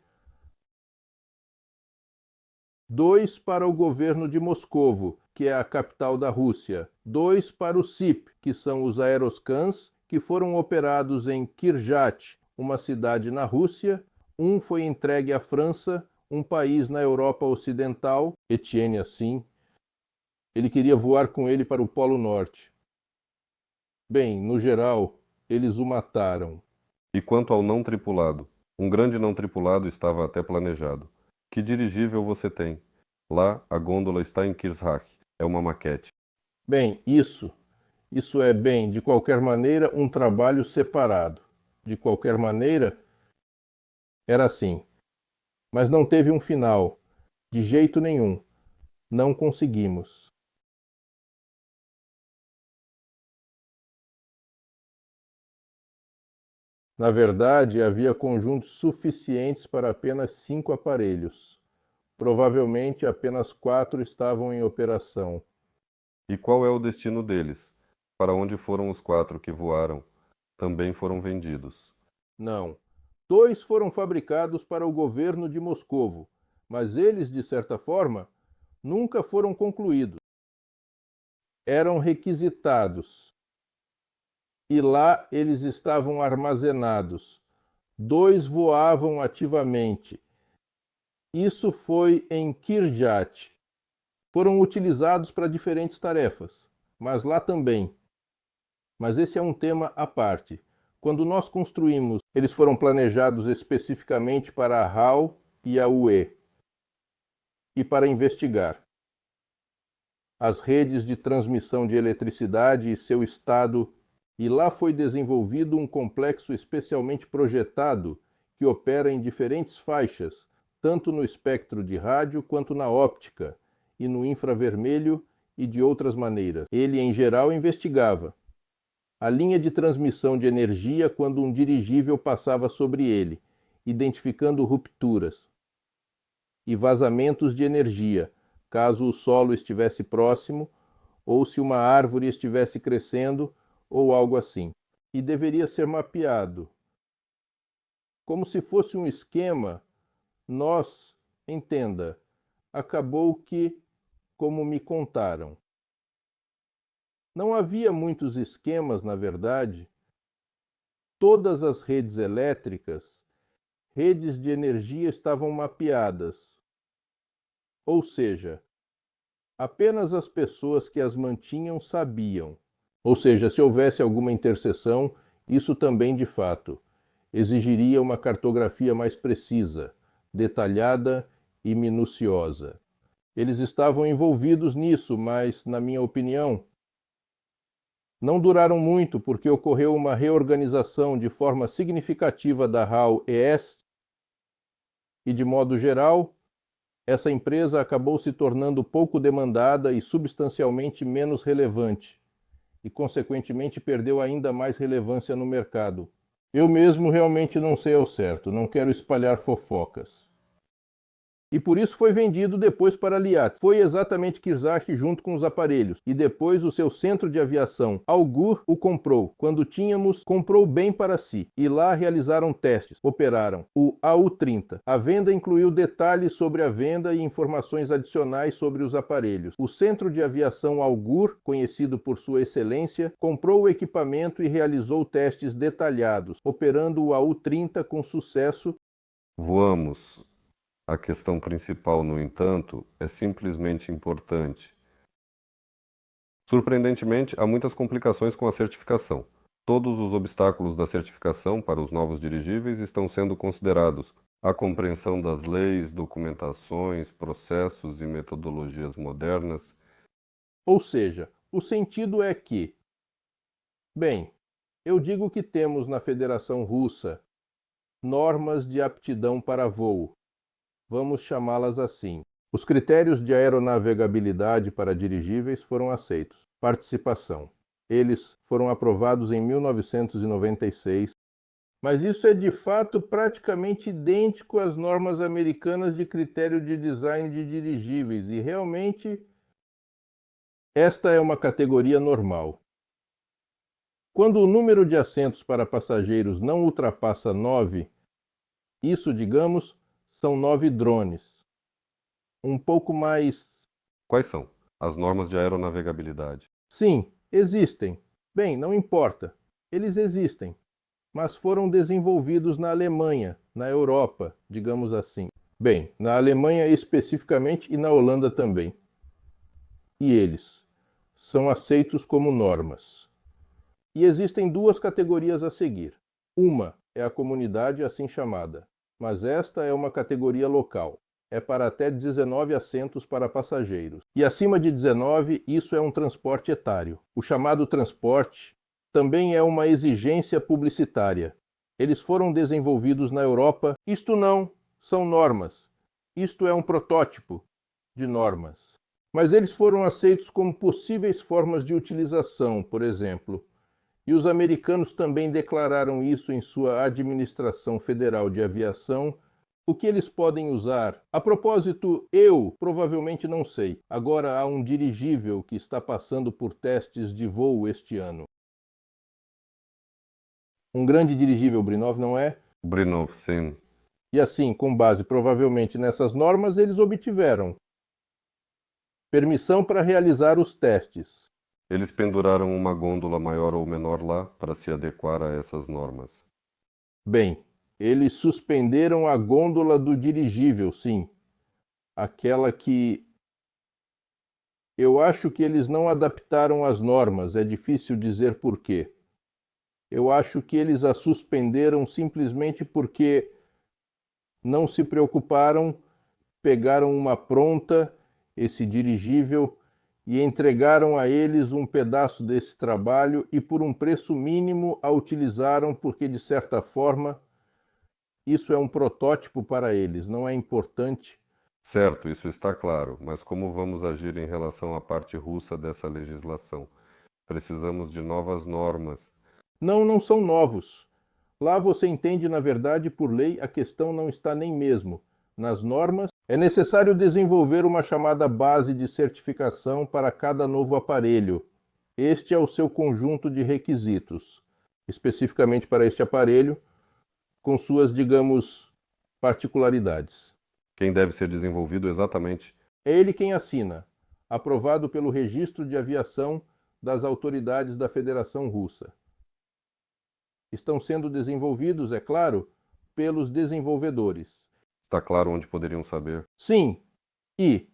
2 para o governo de Moscovo, que é a capital da Rússia, 2 para o SIP, que são os Aeroscans, que foram operados em Kirjat, uma cidade na Rússia. Um foi entregue à França, um país na Europa Ocidental. Etienne, assim, ele queria voar com ele para o Polo Norte. Bem, no geral, eles o mataram. E quanto ao não tripulado? Um grande não tripulado estava até planejado. Que dirigível você tem? Lá, a gôndola está em Kirchach. É uma maquete. Bem, isso é, bem, de qualquer maneira, um trabalho separado. De qualquer maneira, era assim. Mas não teve um final. De jeito nenhum. Não conseguimos. Na verdade, havia conjuntos suficientes para apenas 5 aparelhos. Provavelmente apenas 4 estavam em operação. E qual é o destino deles? Para onde foram os 4 que voaram? Também foram vendidos. Não. 2 foram fabricados para o governo de Moscovo, mas eles, de certa forma, nunca foram concluídos. Eram requisitados. E lá eles estavam armazenados. 2 voavam ativamente. Isso foi em Kirjat. Foram utilizados para diferentes tarefas, mas lá também. Mas esse é um tema à parte. Quando nós construímos, eles foram planejados especificamente para a RAL e a UE e para investigar as redes de transmissão de eletricidade e seu estado, e lá foi desenvolvido um complexo especialmente projetado que opera em diferentes faixas, tanto no espectro de rádio quanto na óptica e no infravermelho e de outras maneiras. Ele, em geral, investigava a linha de transmissão de energia quando um dirigível passava sobre ele, identificando rupturas e vazamentos de energia, caso o solo estivesse próximo ou se uma árvore estivesse crescendo ou algo assim. E deveria ser mapeado. Como se fosse um esquema, entenda, acabou que, como me contaram, não havia muitos esquemas, na verdade. Todas as redes elétricas, redes de energia estavam mapeadas. Ou seja, apenas as pessoas que as mantinham sabiam. Ou seja, se houvesse alguma interseção, isso também, de fato, exigiria uma cartografia mais precisa, detalhada e minuciosa. Eles estavam envolvidos nisso, mas, na minha opinião, não duraram muito porque ocorreu uma reorganização de forma significativa da RAL-ES e, de modo geral, essa empresa acabou se tornando pouco demandada e substancialmente menos relevante, e consequentemente perdeu ainda mais relevância no mercado. Eu mesmo realmente não sei ao certo, não quero espalhar fofocas. E por isso foi vendido depois para Liat. Foi exatamente Kirchach junto com os aparelhos. E depois o seu centro de aviação, Augur, o comprou. Quando tínhamos, comprou bem para si. E lá realizaram testes. Operaram o AU-30. A venda incluiu detalhes sobre a venda e informações adicionais sobre os aparelhos. O centro de aviação Augur, conhecido por sua excelência, comprou o equipamento e realizou testes detalhados, operando o AU-30 com sucesso. Voamos. A questão principal, no entanto, é simplesmente importante. Surpreendentemente, há muitas complicações com a certificação. Todos os obstáculos da certificação para os novos dirigíveis estão sendo considerados. A compreensão das leis, documentações, processos e metodologias modernas. Ou seja, o sentido é que, bem, eu digo que temos na Federação Russa normas de aptidão para voo. Vamos chamá-las assim. Os critérios de aeronavegabilidade para dirigíveis foram aceitos. participação. Eles foram aprovados em 1996, mas isso é de fato praticamente idêntico às normas americanas de critério de design de dirigíveis, e realmente esta é uma categoria normal. Quando o número de assentos para passageiros não ultrapassa 9, isso, digamos, são 9 drones. Um pouco mais... Quais são as normas de aeronavegabilidade? Sim, existem. Bem, não importa. Eles existem, mas foram desenvolvidos na Alemanha, na Europa, digamos assim. Bem, na Alemanha especificamente e na Holanda também. E eles são aceitos como normas. E existem duas categorias a seguir. Uma é a comunidade assim chamada, mas esta é uma categoria local. É para até 19 assentos para passageiros. E acima de 19, isso é um transporte etário. O chamado transporte também é uma exigência publicitária. Eles foram desenvolvidos na Europa. Isto não são normas. Isto é um protótipo de normas. Mas eles foram aceitos como possíveis formas de utilização, por exemplo. E os americanos também declararam isso em sua Administração Federal de Aviação. O que eles podem usar? A propósito, eu provavelmente não sei. Agora há um dirigível que está passando por testes de voo este ano. Um grande dirigível Brinov, não é? Brinov, sim. E assim, com base provavelmente nessas normas, eles obtiveram permissão para realizar os testes. Eles penduraram uma gôndola maior ou menor lá para se adequar a essas normas. Bem, eles suspenderam a gôndola do dirigível, sim. Aquela que... Eu acho que eles não adaptaram as normas, é difícil dizer por quê. Eu acho que eles a suspenderam simplesmente porque não se preocuparam, pegaram uma pronta, esse dirigível, e entregaram a eles um pedaço desse trabalho e por um preço mínimo a utilizaram porque, de certa forma, isso é um protótipo para eles, não é importante. Certo, isso está claro, mas como vamos agir em relação à parte russa dessa legislação? Precisamos de novas normas. Não são novos. Lá você entende, na verdade, por lei, a questão não está nem mesmo nas normas. É necessário desenvolver uma chamada base de certificação para cada novo aparelho. Este é o seu conjunto de requisitos, especificamente para este aparelho, com suas, digamos, particularidades. Quem deve ser desenvolvido exatamente? É ele quem assina, aprovado pelo Registro de Aviação das autoridades da Federação Russa. Estão sendo desenvolvidos, é claro, pelos desenvolvedores. Está claro onde poderiam saber? Sim, e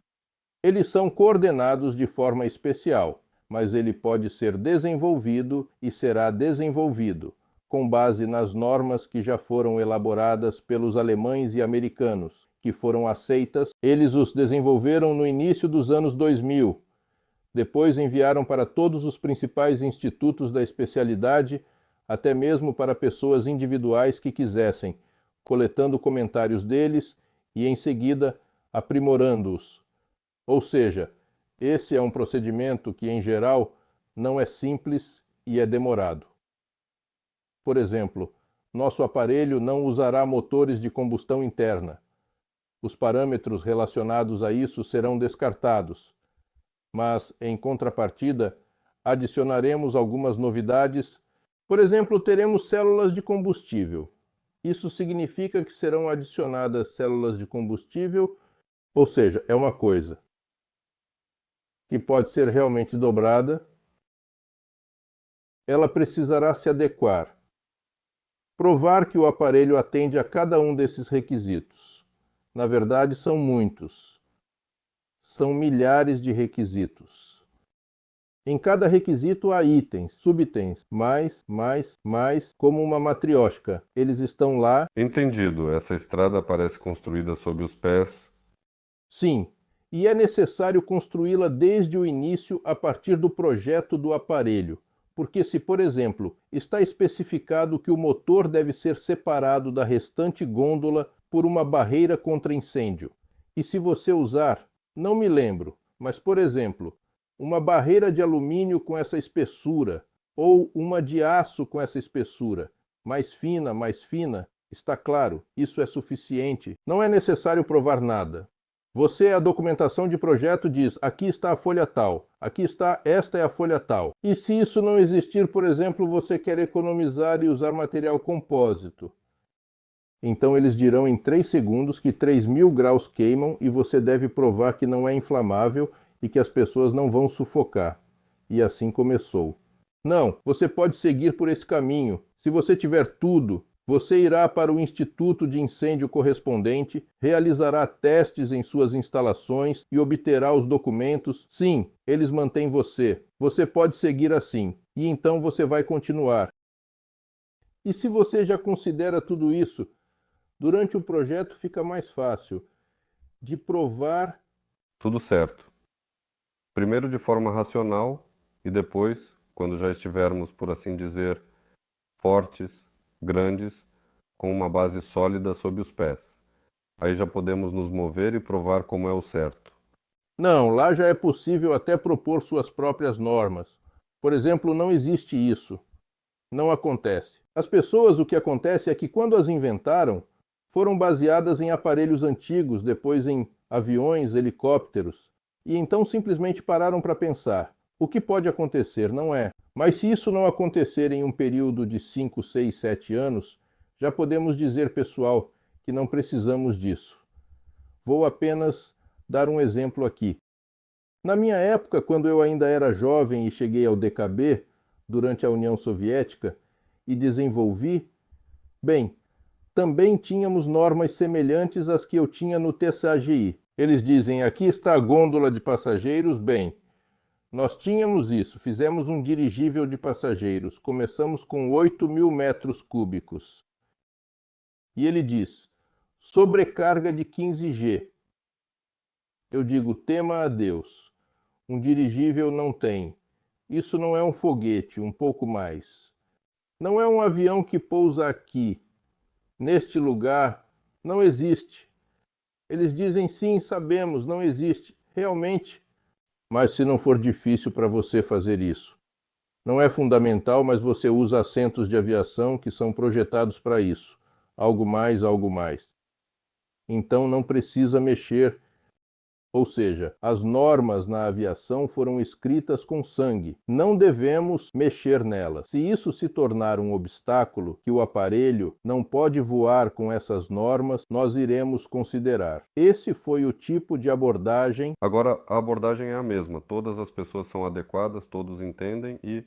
eles são coordenados de forma especial, mas ele pode ser desenvolvido e será desenvolvido com base nas normas que já foram elaboradas pelos alemães e americanos, que foram aceitas. Eles os desenvolveram no início dos anos 2000. Depois enviaram para todos os principais institutos da especialidade, até mesmo para pessoas individuais que quisessem, coletando comentários deles e, em seguida, aprimorando-os. Ou seja, esse é um procedimento que, em geral, não é simples e é demorado. Por exemplo, nosso aparelho não usará motores de combustão interna. Os parâmetros relacionados a isso serão descartados, mas, em contrapartida, adicionaremos algumas novidades. Por exemplo, teremos células de combustível. Isso significa que serão adicionadas células de combustível, ou seja, é uma coisa que pode ser realmente dobrada. Ela precisará se adequar. Provar que o aparelho atende a cada um desses requisitos. Na verdade, são muitos. São milhares de requisitos. Em cada requisito há itens, subitens, mais, como uma matrióshka. Eles estão lá. Entendido. Essa estrada parece construída sob os pés. Sim, e é necessário construí-la desde o início a partir do projeto do aparelho. Porque se, por exemplo, está especificado que o motor deve ser separado da restante gôndola por uma barreira contra incêndio, e se você usar, não me lembro, mas, por exemplo, uma barreira de alumínio com essa espessura, ou uma de aço com essa espessura, mais fina, está claro, isso é suficiente. Não é necessário provar nada. Você, a documentação de projeto diz, aqui está a folha tal, esta é a folha tal. E se isso não existir, por exemplo, você quer economizar e usar material compósito. Então eles dirão em 3 segundos que 3.000 graus queimam e você deve provar que não é inflamável e que as pessoas não vão sufocar. E assim começou. Não, você pode seguir por esse caminho. Se você tiver tudo, você irá para o Instituto de Incêndio correspondente, realizará testes em suas instalações e obterá os documentos. Sim, eles mantêm você. Você pode seguir assim. E então você vai continuar. E se você já considera tudo isso, durante o projeto fica mais fácil de provar. Tudo certo. Primeiro de forma racional e depois, quando já estivermos, por assim dizer, fortes, grandes, com uma base sólida sob os pés. Aí já podemos nos mover e provar como é o certo. Não, lá já é possível até propor suas próprias normas. Por exemplo, não existe isso. Não acontece. As pessoas, o que acontece é que quando as inventaram, foram baseadas em aparelhos antigos, depois em aviões, helicópteros, e então simplesmente pararam para pensar. O que pode acontecer? Não é. Mas se isso não acontecer em um período de 5, 6, 7 anos, já podemos dizer, pessoal, que não precisamos disso. Vou apenas dar um exemplo aqui. Na minha época, quando eu ainda era jovem e cheguei ao DKB, durante a União Soviética, e desenvolvi, bem, também tínhamos normas semelhantes às que eu tinha no TSAGI. Eles dizem, aqui está a gôndola de passageiros, bem, nós tínhamos isso, fizemos um dirigível de passageiros, começamos com 8.000 metros cúbicos. E ele diz, sobrecarga de 15G. Eu digo, tema a Deus, um dirigível não tem. Isso não é um foguete, um pouco mais. Não é um avião que pousa aqui, neste lugar, não existe. Eles dizem, sim, sabemos, não existe, realmente. Mas se não for difícil para você fazer isso. Não é fundamental, mas você usa assentos de aviação que são projetados para isso. Algo mais, algo mais. Então não precisa mexer. Ou seja, as normas na aviação foram escritas com sangue. Não devemos mexer nelas. Se isso se tornar um obstáculo, que o aparelho não pode voar com essas normas, nós iremos considerar. Esse foi o tipo de abordagem. Agora, a abordagem é a mesma. Todas as pessoas são adequadas, todos entendem e,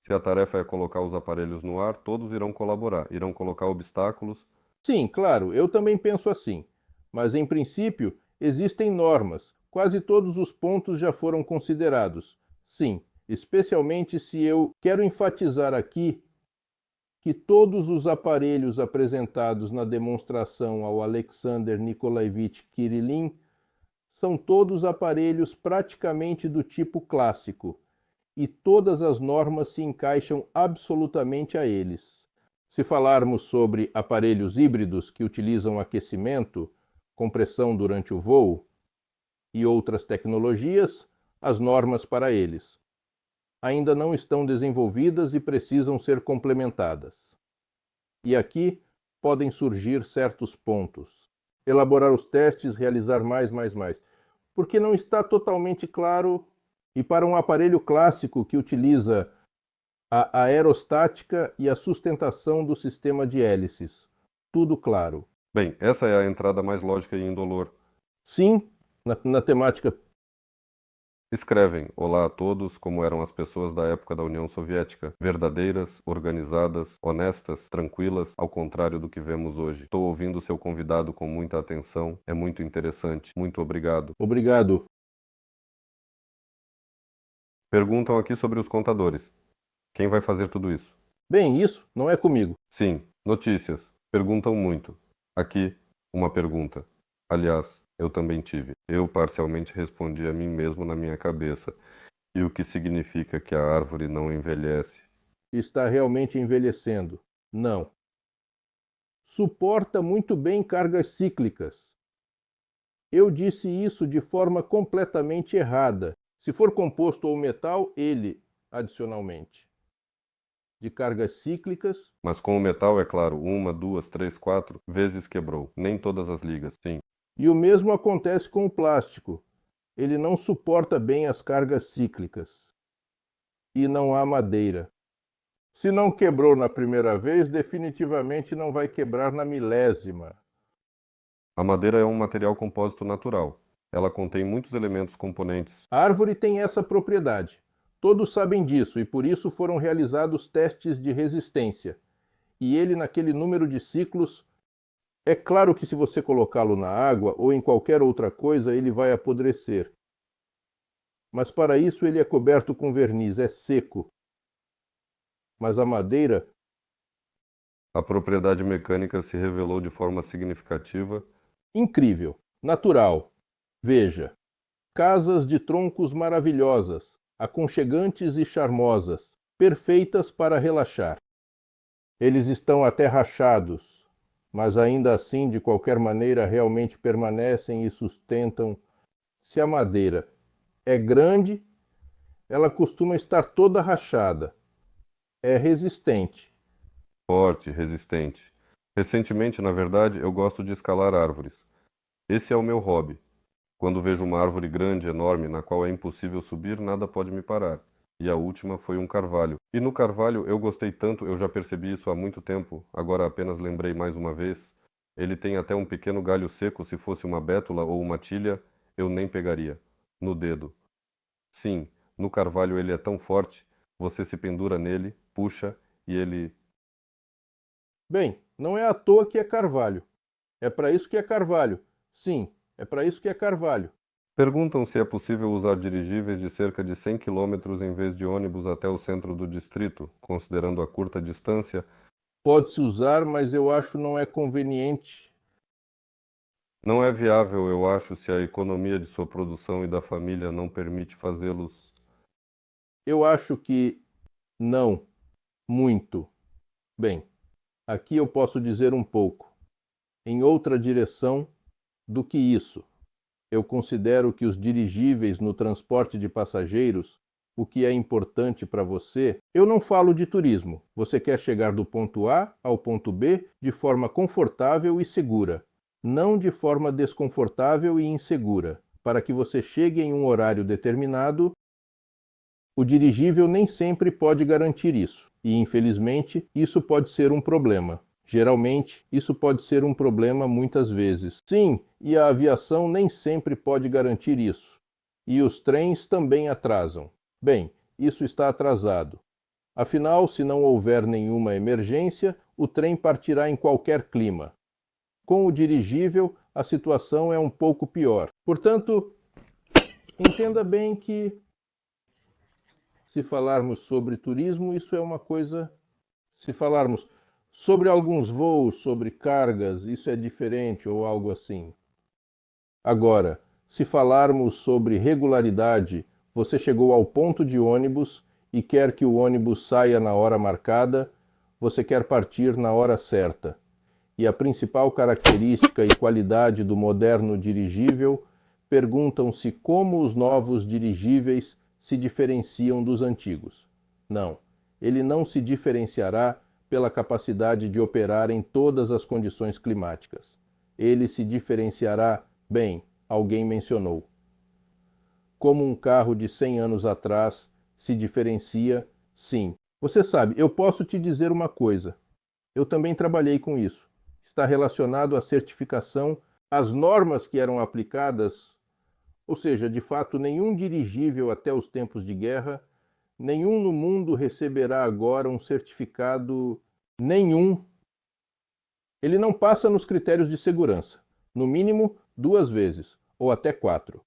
se a tarefa é colocar os aparelhos no ar, todos irão colaborar, irão colocar obstáculos. Sim, claro, eu também penso assim. Mas, em princípio, existem normas. Quase todos os pontos já foram considerados. Sim, especialmente se eu quero enfatizar aqui que todos os aparelhos apresentados na demonstração ao Alexander Nikolaevich Kirillin são todos aparelhos praticamente do tipo clássico, e todas as normas se encaixam absolutamente a eles. Se falarmos sobre aparelhos híbridos que utilizam aquecimento, compressão durante o voo e outras tecnologias, as normas para eles ainda não estão desenvolvidas e precisam ser complementadas. E aqui podem surgir certos pontos. Elaborar os testes, realizar mais. Porque não está totalmente claro, e para um aparelho clássico que utiliza a aerostática e a sustentação do sistema de hélices. Tudo claro. Bem, essa é a entrada mais lógica e indolor. Sim, na temática. Escrevem, olá a todos, como eram as pessoas da época da União Soviética. Verdadeiras, organizadas, honestas, tranquilas, ao contrário do que vemos hoje. Estou ouvindo seu convidado com muita atenção. É muito interessante. Muito obrigado. Obrigado. Perguntam aqui sobre os contadores. Quem vai fazer tudo isso? Bem, isso não é comigo. Sim, notícias. Perguntam muito. Aqui, uma pergunta. Aliás, eu também tive. Eu parcialmente respondi a mim mesmo na minha cabeça. E o que significa que a árvore não envelhece? Está realmente envelhecendo. Não. Suporta muito bem cargas cíclicas. Eu disse isso de forma completamente errada. Se for composto ou metal, ele, adicionalmente. De cargas cíclicas. Mas com o metal, é claro, 1, 2, 3, 4 vezes quebrou. Nem todas as ligas, sim. E o mesmo acontece com o plástico. Ele não suporta bem as cargas cíclicas. E não há madeira. Se não quebrou na primeira vez, definitivamente não vai quebrar na milésima. A madeira é um material compósito natural. Ela contém muitos elementos componentes. A árvore tem essa propriedade. Todos sabem disso e por isso foram realizados testes de resistência. E ele, naquele número de ciclos, é claro que se você colocá-lo na água ou em qualquer outra coisa, ele vai apodrecer. Mas para isso ele é coberto com verniz, é seco. Mas a madeira... A propriedade mecânica se revelou de forma significativa. Incrível, natural. Veja, casas de troncos maravilhosas, aconchegantes e charmosas, perfeitas para relaxar. Eles estão até rachados, mas ainda assim, de qualquer maneira, realmente permanecem e sustentam. Se a madeira é grande, ela costuma estar toda rachada. É resistente. Forte, resistente. Recentemente, na verdade, eu gosto de escalar árvores. Esse é o meu hobby. Quando vejo uma árvore grande, enorme, na qual é impossível subir, nada pode me parar. E a última foi um carvalho. E no carvalho eu gostei tanto, eu já percebi isso há muito tempo, agora apenas lembrei mais uma vez. Ele tem até um pequeno galho seco, se fosse uma bétula ou uma tilha, eu nem pegaria. No dedo. Sim, no carvalho ele é tão forte, você se pendura nele, puxa, e ele... Bem, não é à toa que é carvalho. É para isso que é carvalho. Sim, é para isso que é carvalho. Perguntam se é possível usar dirigíveis de cerca de 100 km em vez de ônibus até o centro do distrito, considerando a curta distância. Pode-se usar, mas eu acho não é conveniente. Não é viável, eu acho, se a economia de sua produção e da família não permite fazê-los. Eu acho que não, muito. Bem, aqui eu posso dizer um pouco. Em outra direção do que isso. Eu considero que os dirigíveis no transporte de passageiros, o que é importante para você, eu não falo de turismo. Você quer chegar do ponto A ao ponto B de forma confortável e segura, não de forma desconfortável e insegura. Para que você chegue em um horário determinado, o dirigível nem sempre pode garantir isso. E, infelizmente, isso pode ser um problema. Geralmente, isso pode ser um problema muitas vezes. Sim, e a aviação nem sempre pode garantir isso. E os trens também atrasam. Bem, isso está atrasado. Afinal, se não houver nenhuma emergência, o trem partirá em qualquer clima. Com o dirigível, a situação é um pouco pior. Portanto, entenda bem que, se falarmos sobre turismo, isso é uma coisa... Se falarmos sobre alguns voos, sobre cargas, isso é diferente ou algo assim. Agora, se falarmos sobre regularidade, você chegou ao ponto de ônibus e quer que o ônibus saia na hora marcada, você quer partir na hora certa. E a principal característica e qualidade do moderno dirigível, perguntam-se como os novos dirigíveis se diferenciam dos antigos. Não, ele não se diferenciará pela capacidade de operar em todas as condições climáticas. Ele se diferenciará, bem, alguém mencionou. Como um carro de 100 anos atrás se diferencia, sim. Você sabe, eu posso te dizer uma coisa. Eu também trabalhei com isso. Está relacionado à certificação, às normas que eram aplicadas, ou seja, de fato, nenhum dirigível até os tempos de guerra, nenhum no mundo receberá agora um certificado nenhum. Ele não passa nos critérios de segurança, no mínimo 2 vezes, ou até 4.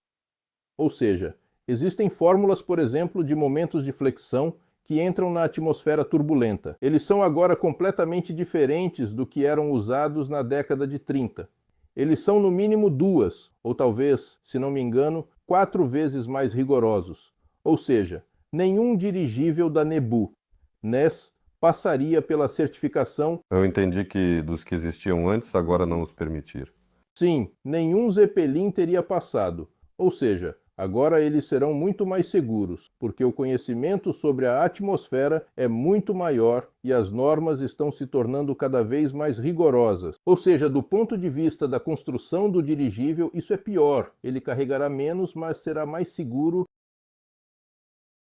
Ou seja, existem fórmulas, por exemplo, de momentos de flexão que entram na atmosfera turbulenta. Eles são agora completamente diferentes do que eram usados na década de 30. Eles são no mínimo 2, ou talvez, se não me engano, 4 vezes mais rigorosos. Ou seja, nenhum dirigível da Nebu, NES, passaria pela certificação. Eu entendi que dos que existiam antes, agora não os permitir. Sim, nenhum Zeppelin teria passado. Ou seja, Agora eles serão muito mais seguros, porque o conhecimento sobre a atmosfera é muito maior e as normas estão se tornando cada vez mais rigorosas. Ou seja, do ponto de vista da construção do dirigível, isso é pior. Ele carregará menos, mas será mais seguro.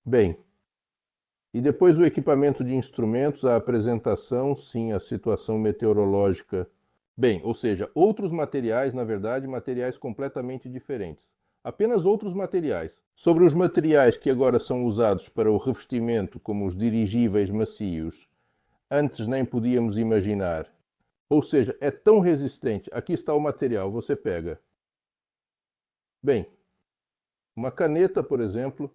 Bem, e depois o equipamento de instrumentos, a apresentação, sim, a situação meteorológica. Bem, ou seja, outros materiais, na verdade, materiais completamente diferentes. Apenas outros materiais. Sobre os materiais que agora são usados para o revestimento, como os dirigíveis macios, antes nem podíamos imaginar. Ou seja, é tão resistente. Aqui está o material, você pega. Bem, uma caneta, por exemplo,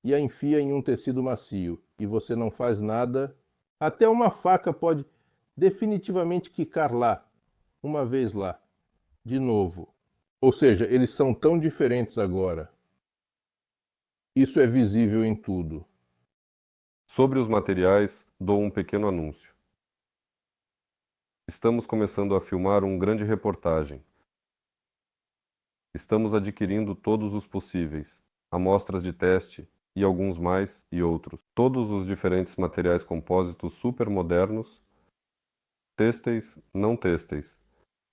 e a enfia em um tecido macio, e você não faz nada. Até uma faca pode definitivamente quicar lá, uma vez lá, de novo. Ou seja, eles são tão diferentes agora. Isso é visível em tudo. Sobre os materiais, dou um pequeno anúncio. Estamos começando a filmar uma grande reportagem. Estamos adquirindo todos os possíveis, amostras de teste e alguns mais e outros. Todos os diferentes materiais compósitos supermodernos, têxteis, não têxteis,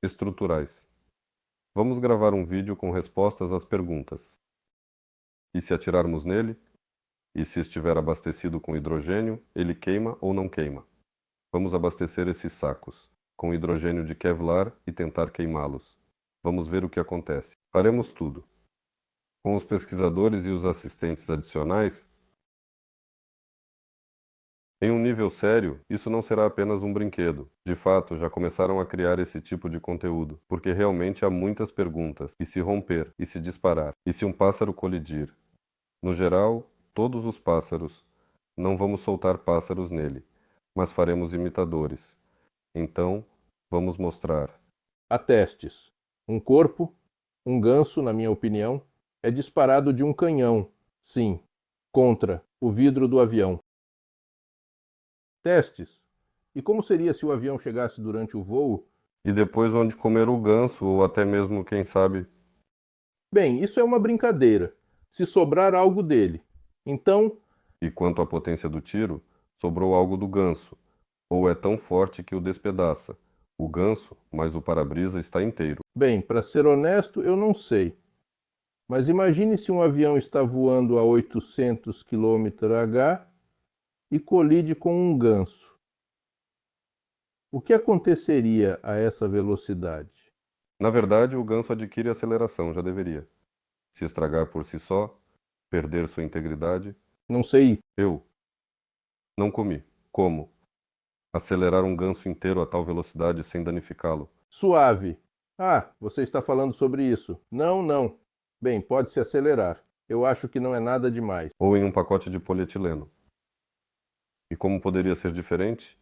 estruturais. Vamos gravar um vídeo com respostas às perguntas. E se atirarmos nele? E se estiver abastecido com hidrogênio, ele queima ou não queima? Vamos abastecer esses sacos com hidrogênio de Kevlar e tentar queimá-los. Vamos ver o que acontece. Faremos tudo. Com os pesquisadores e os assistentes adicionais, em um nível sério, isso não será apenas um brinquedo. De fato, já começaram a criar esse tipo de conteúdo, porque realmente há muitas perguntas. E se romper? E se disparar? E se um pássaro colidir? No geral, todos os pássaros. Não vamos soltar pássaros nele, mas faremos imitadores. Então, vamos mostrar. Há testes. Um corpo, um ganso, na minha opinião, é disparado de um canhão, sim, contra o vidro do avião. Testes. E como seria se o avião chegasse durante o voo? E depois onde comer o ganso, ou até mesmo, quem sabe... Bem, isso é uma brincadeira. Se sobrar algo dele. Então... E quanto à potência do tiro, sobrou algo do ganso, ou é tão forte que o despedaça. O ganso, mas o para-brisa está inteiro. Bem, para ser honesto, eu não sei. Mas imagine se um avião está voando a 800 km/h e colide com um ganso. O que aconteceria a essa velocidade? Na verdade, o ganso adquire aceleração, já deveria. Se estragar por si só, perder sua integridade... Não sei. Eu não comi. Como? Acelerar um ganso inteiro a tal velocidade sem danificá-lo? Suave. Ah, você está falando sobre isso. Não, não. Bem, pode-se acelerar. Eu acho que não é nada demais. Ou em um pacote de polietileno. E como poderia ser diferente?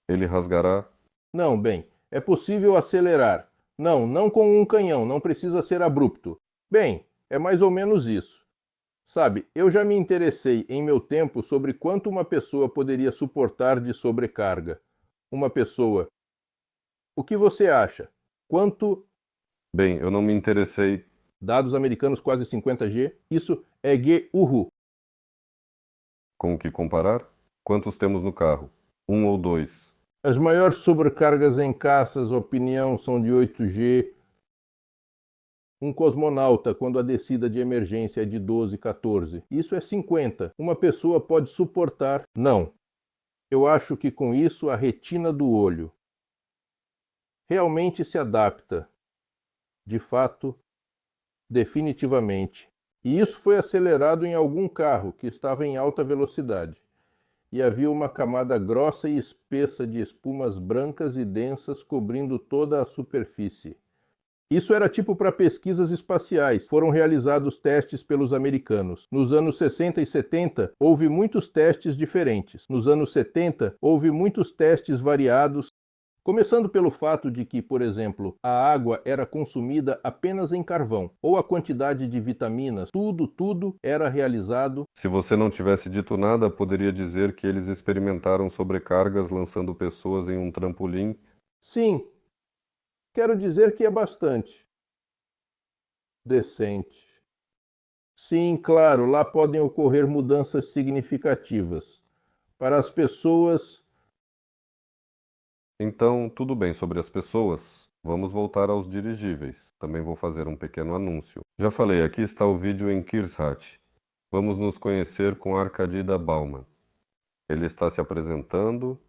Ele rasgará... Não, bem, é possível acelerar. Não, não com um canhão, não precisa ser abrupto. Bem, é mais ou menos isso. Sabe, eu já me interessei em meu tempo sobre quanto uma pessoa poderia suportar de sobrecarga. Uma pessoa. O que você acha? Quanto... Bem, eu não me interessei... Dados americanos quase 50G. Isso é GURU. Com o que comparar? Quantos temos no carro? 1 ou 2? As maiores sobrecargas em caças, opinião, são de 8G. Um cosmonauta, quando a descida de emergência é de 12, 14. Isso é 50. Uma pessoa pode suportar. Não. Eu acho que com isso a retina do olho realmente se adapta. De fato, definitivamente. E isso foi acelerado em algum carro que estava em alta velocidade. E havia uma camada grossa e espessa de espumas brancas e densas cobrindo toda a superfície. Isso era tipo para pesquisas espaciais. Foram realizados testes pelos americanos. Nos anos 60 e 70, houve muitos testes diferentes. Nos anos 70, houve muitos testes variados, começando pelo fato de que, por exemplo, a água era consumida apenas em carvão, ou a quantidade de vitaminas, tudo era realizado. Se você não tivesse dito nada, poderia dizer que eles experimentaram sobrecargas lançando pessoas em um trampolim. Sim. Quero dizer que é bastante decente. Sim, claro, lá podem ocorrer mudanças significativas. Para as pessoas, Então, tudo bem sobre as pessoas. Vamos voltar aos dirigíveis. Também vou fazer um pequeno anúncio. Já falei, aqui está o vídeo em Kirshat. Vamos nos conhecer com Arkadida Bauman. Ele está se apresentando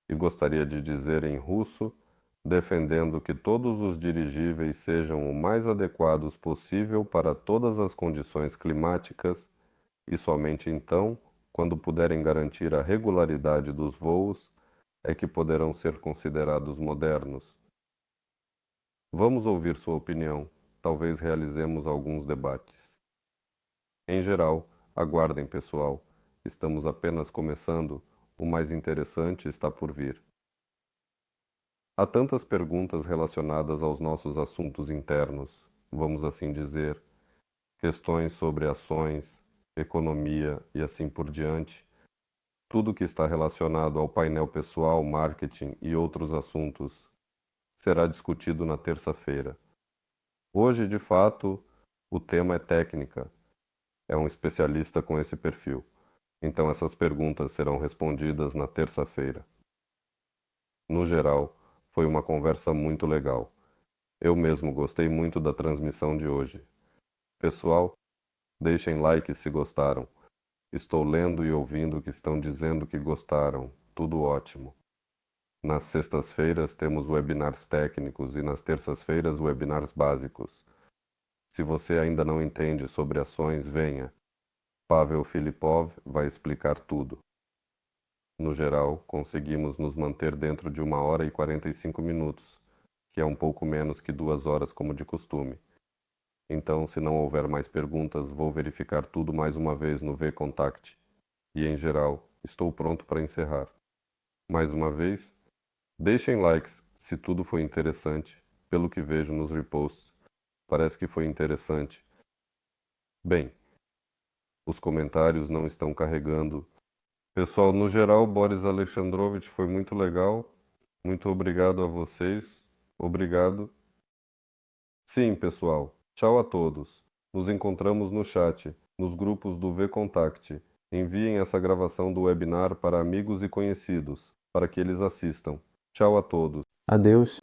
e gostaria de dizer em russo, defendendo que todos os dirigíveis sejam o mais adequados possível para todas as condições climáticas e somente então, quando puderem garantir a regularidade dos voos, é que poderão ser considerados modernos. Vamos ouvir sua opinião. Talvez realizemos alguns debates. Em geral, aguardem, pessoal. Estamos apenas começando. O mais interessante está por vir. Há tantas perguntas relacionadas aos nossos assuntos internos, vamos assim dizer, questões sobre ações, economia e assim por diante. Tudo que está relacionado ao painel pessoal, marketing e outros assuntos será discutido na terça-feira. Hoje, de fato, o tema é técnica. É um especialista com esse perfil. Então essas perguntas serão respondidas na terça-feira. No geral, foi uma conversa muito legal. Eu mesmo gostei muito da transmissão de hoje. Pessoal, deixem like se gostaram. Estou lendo e ouvindo que estão dizendo que gostaram. Tudo ótimo. Nas sextas-feiras temos webinars técnicos e nas terças-feiras webinars básicos. Se você ainda não entende sobre ações, venha. Pavel Filipov vai explicar tudo. No geral, conseguimos nos manter dentro de 1 hora e 45 minutos, que é um pouco menos que 2 horas como de costume. Então, se não houver mais perguntas, vou verificar tudo mais uma vez no VContact. E, em geral, estou pronto para encerrar. Mais uma vez, deixem likes se tudo foi interessante, pelo que vejo nos reposts. Parece que foi interessante. Bem, os comentários não estão carregando. Pessoal, no geral, Boris Alexandrovich foi muito legal. Muito obrigado a vocês. Obrigado. Sim, pessoal. Tchau a todos. Nos encontramos no chat, nos grupos do VContact. Enviem essa gravação do webinar para amigos e conhecidos, para que eles assistam. Tchau a todos. Adeus.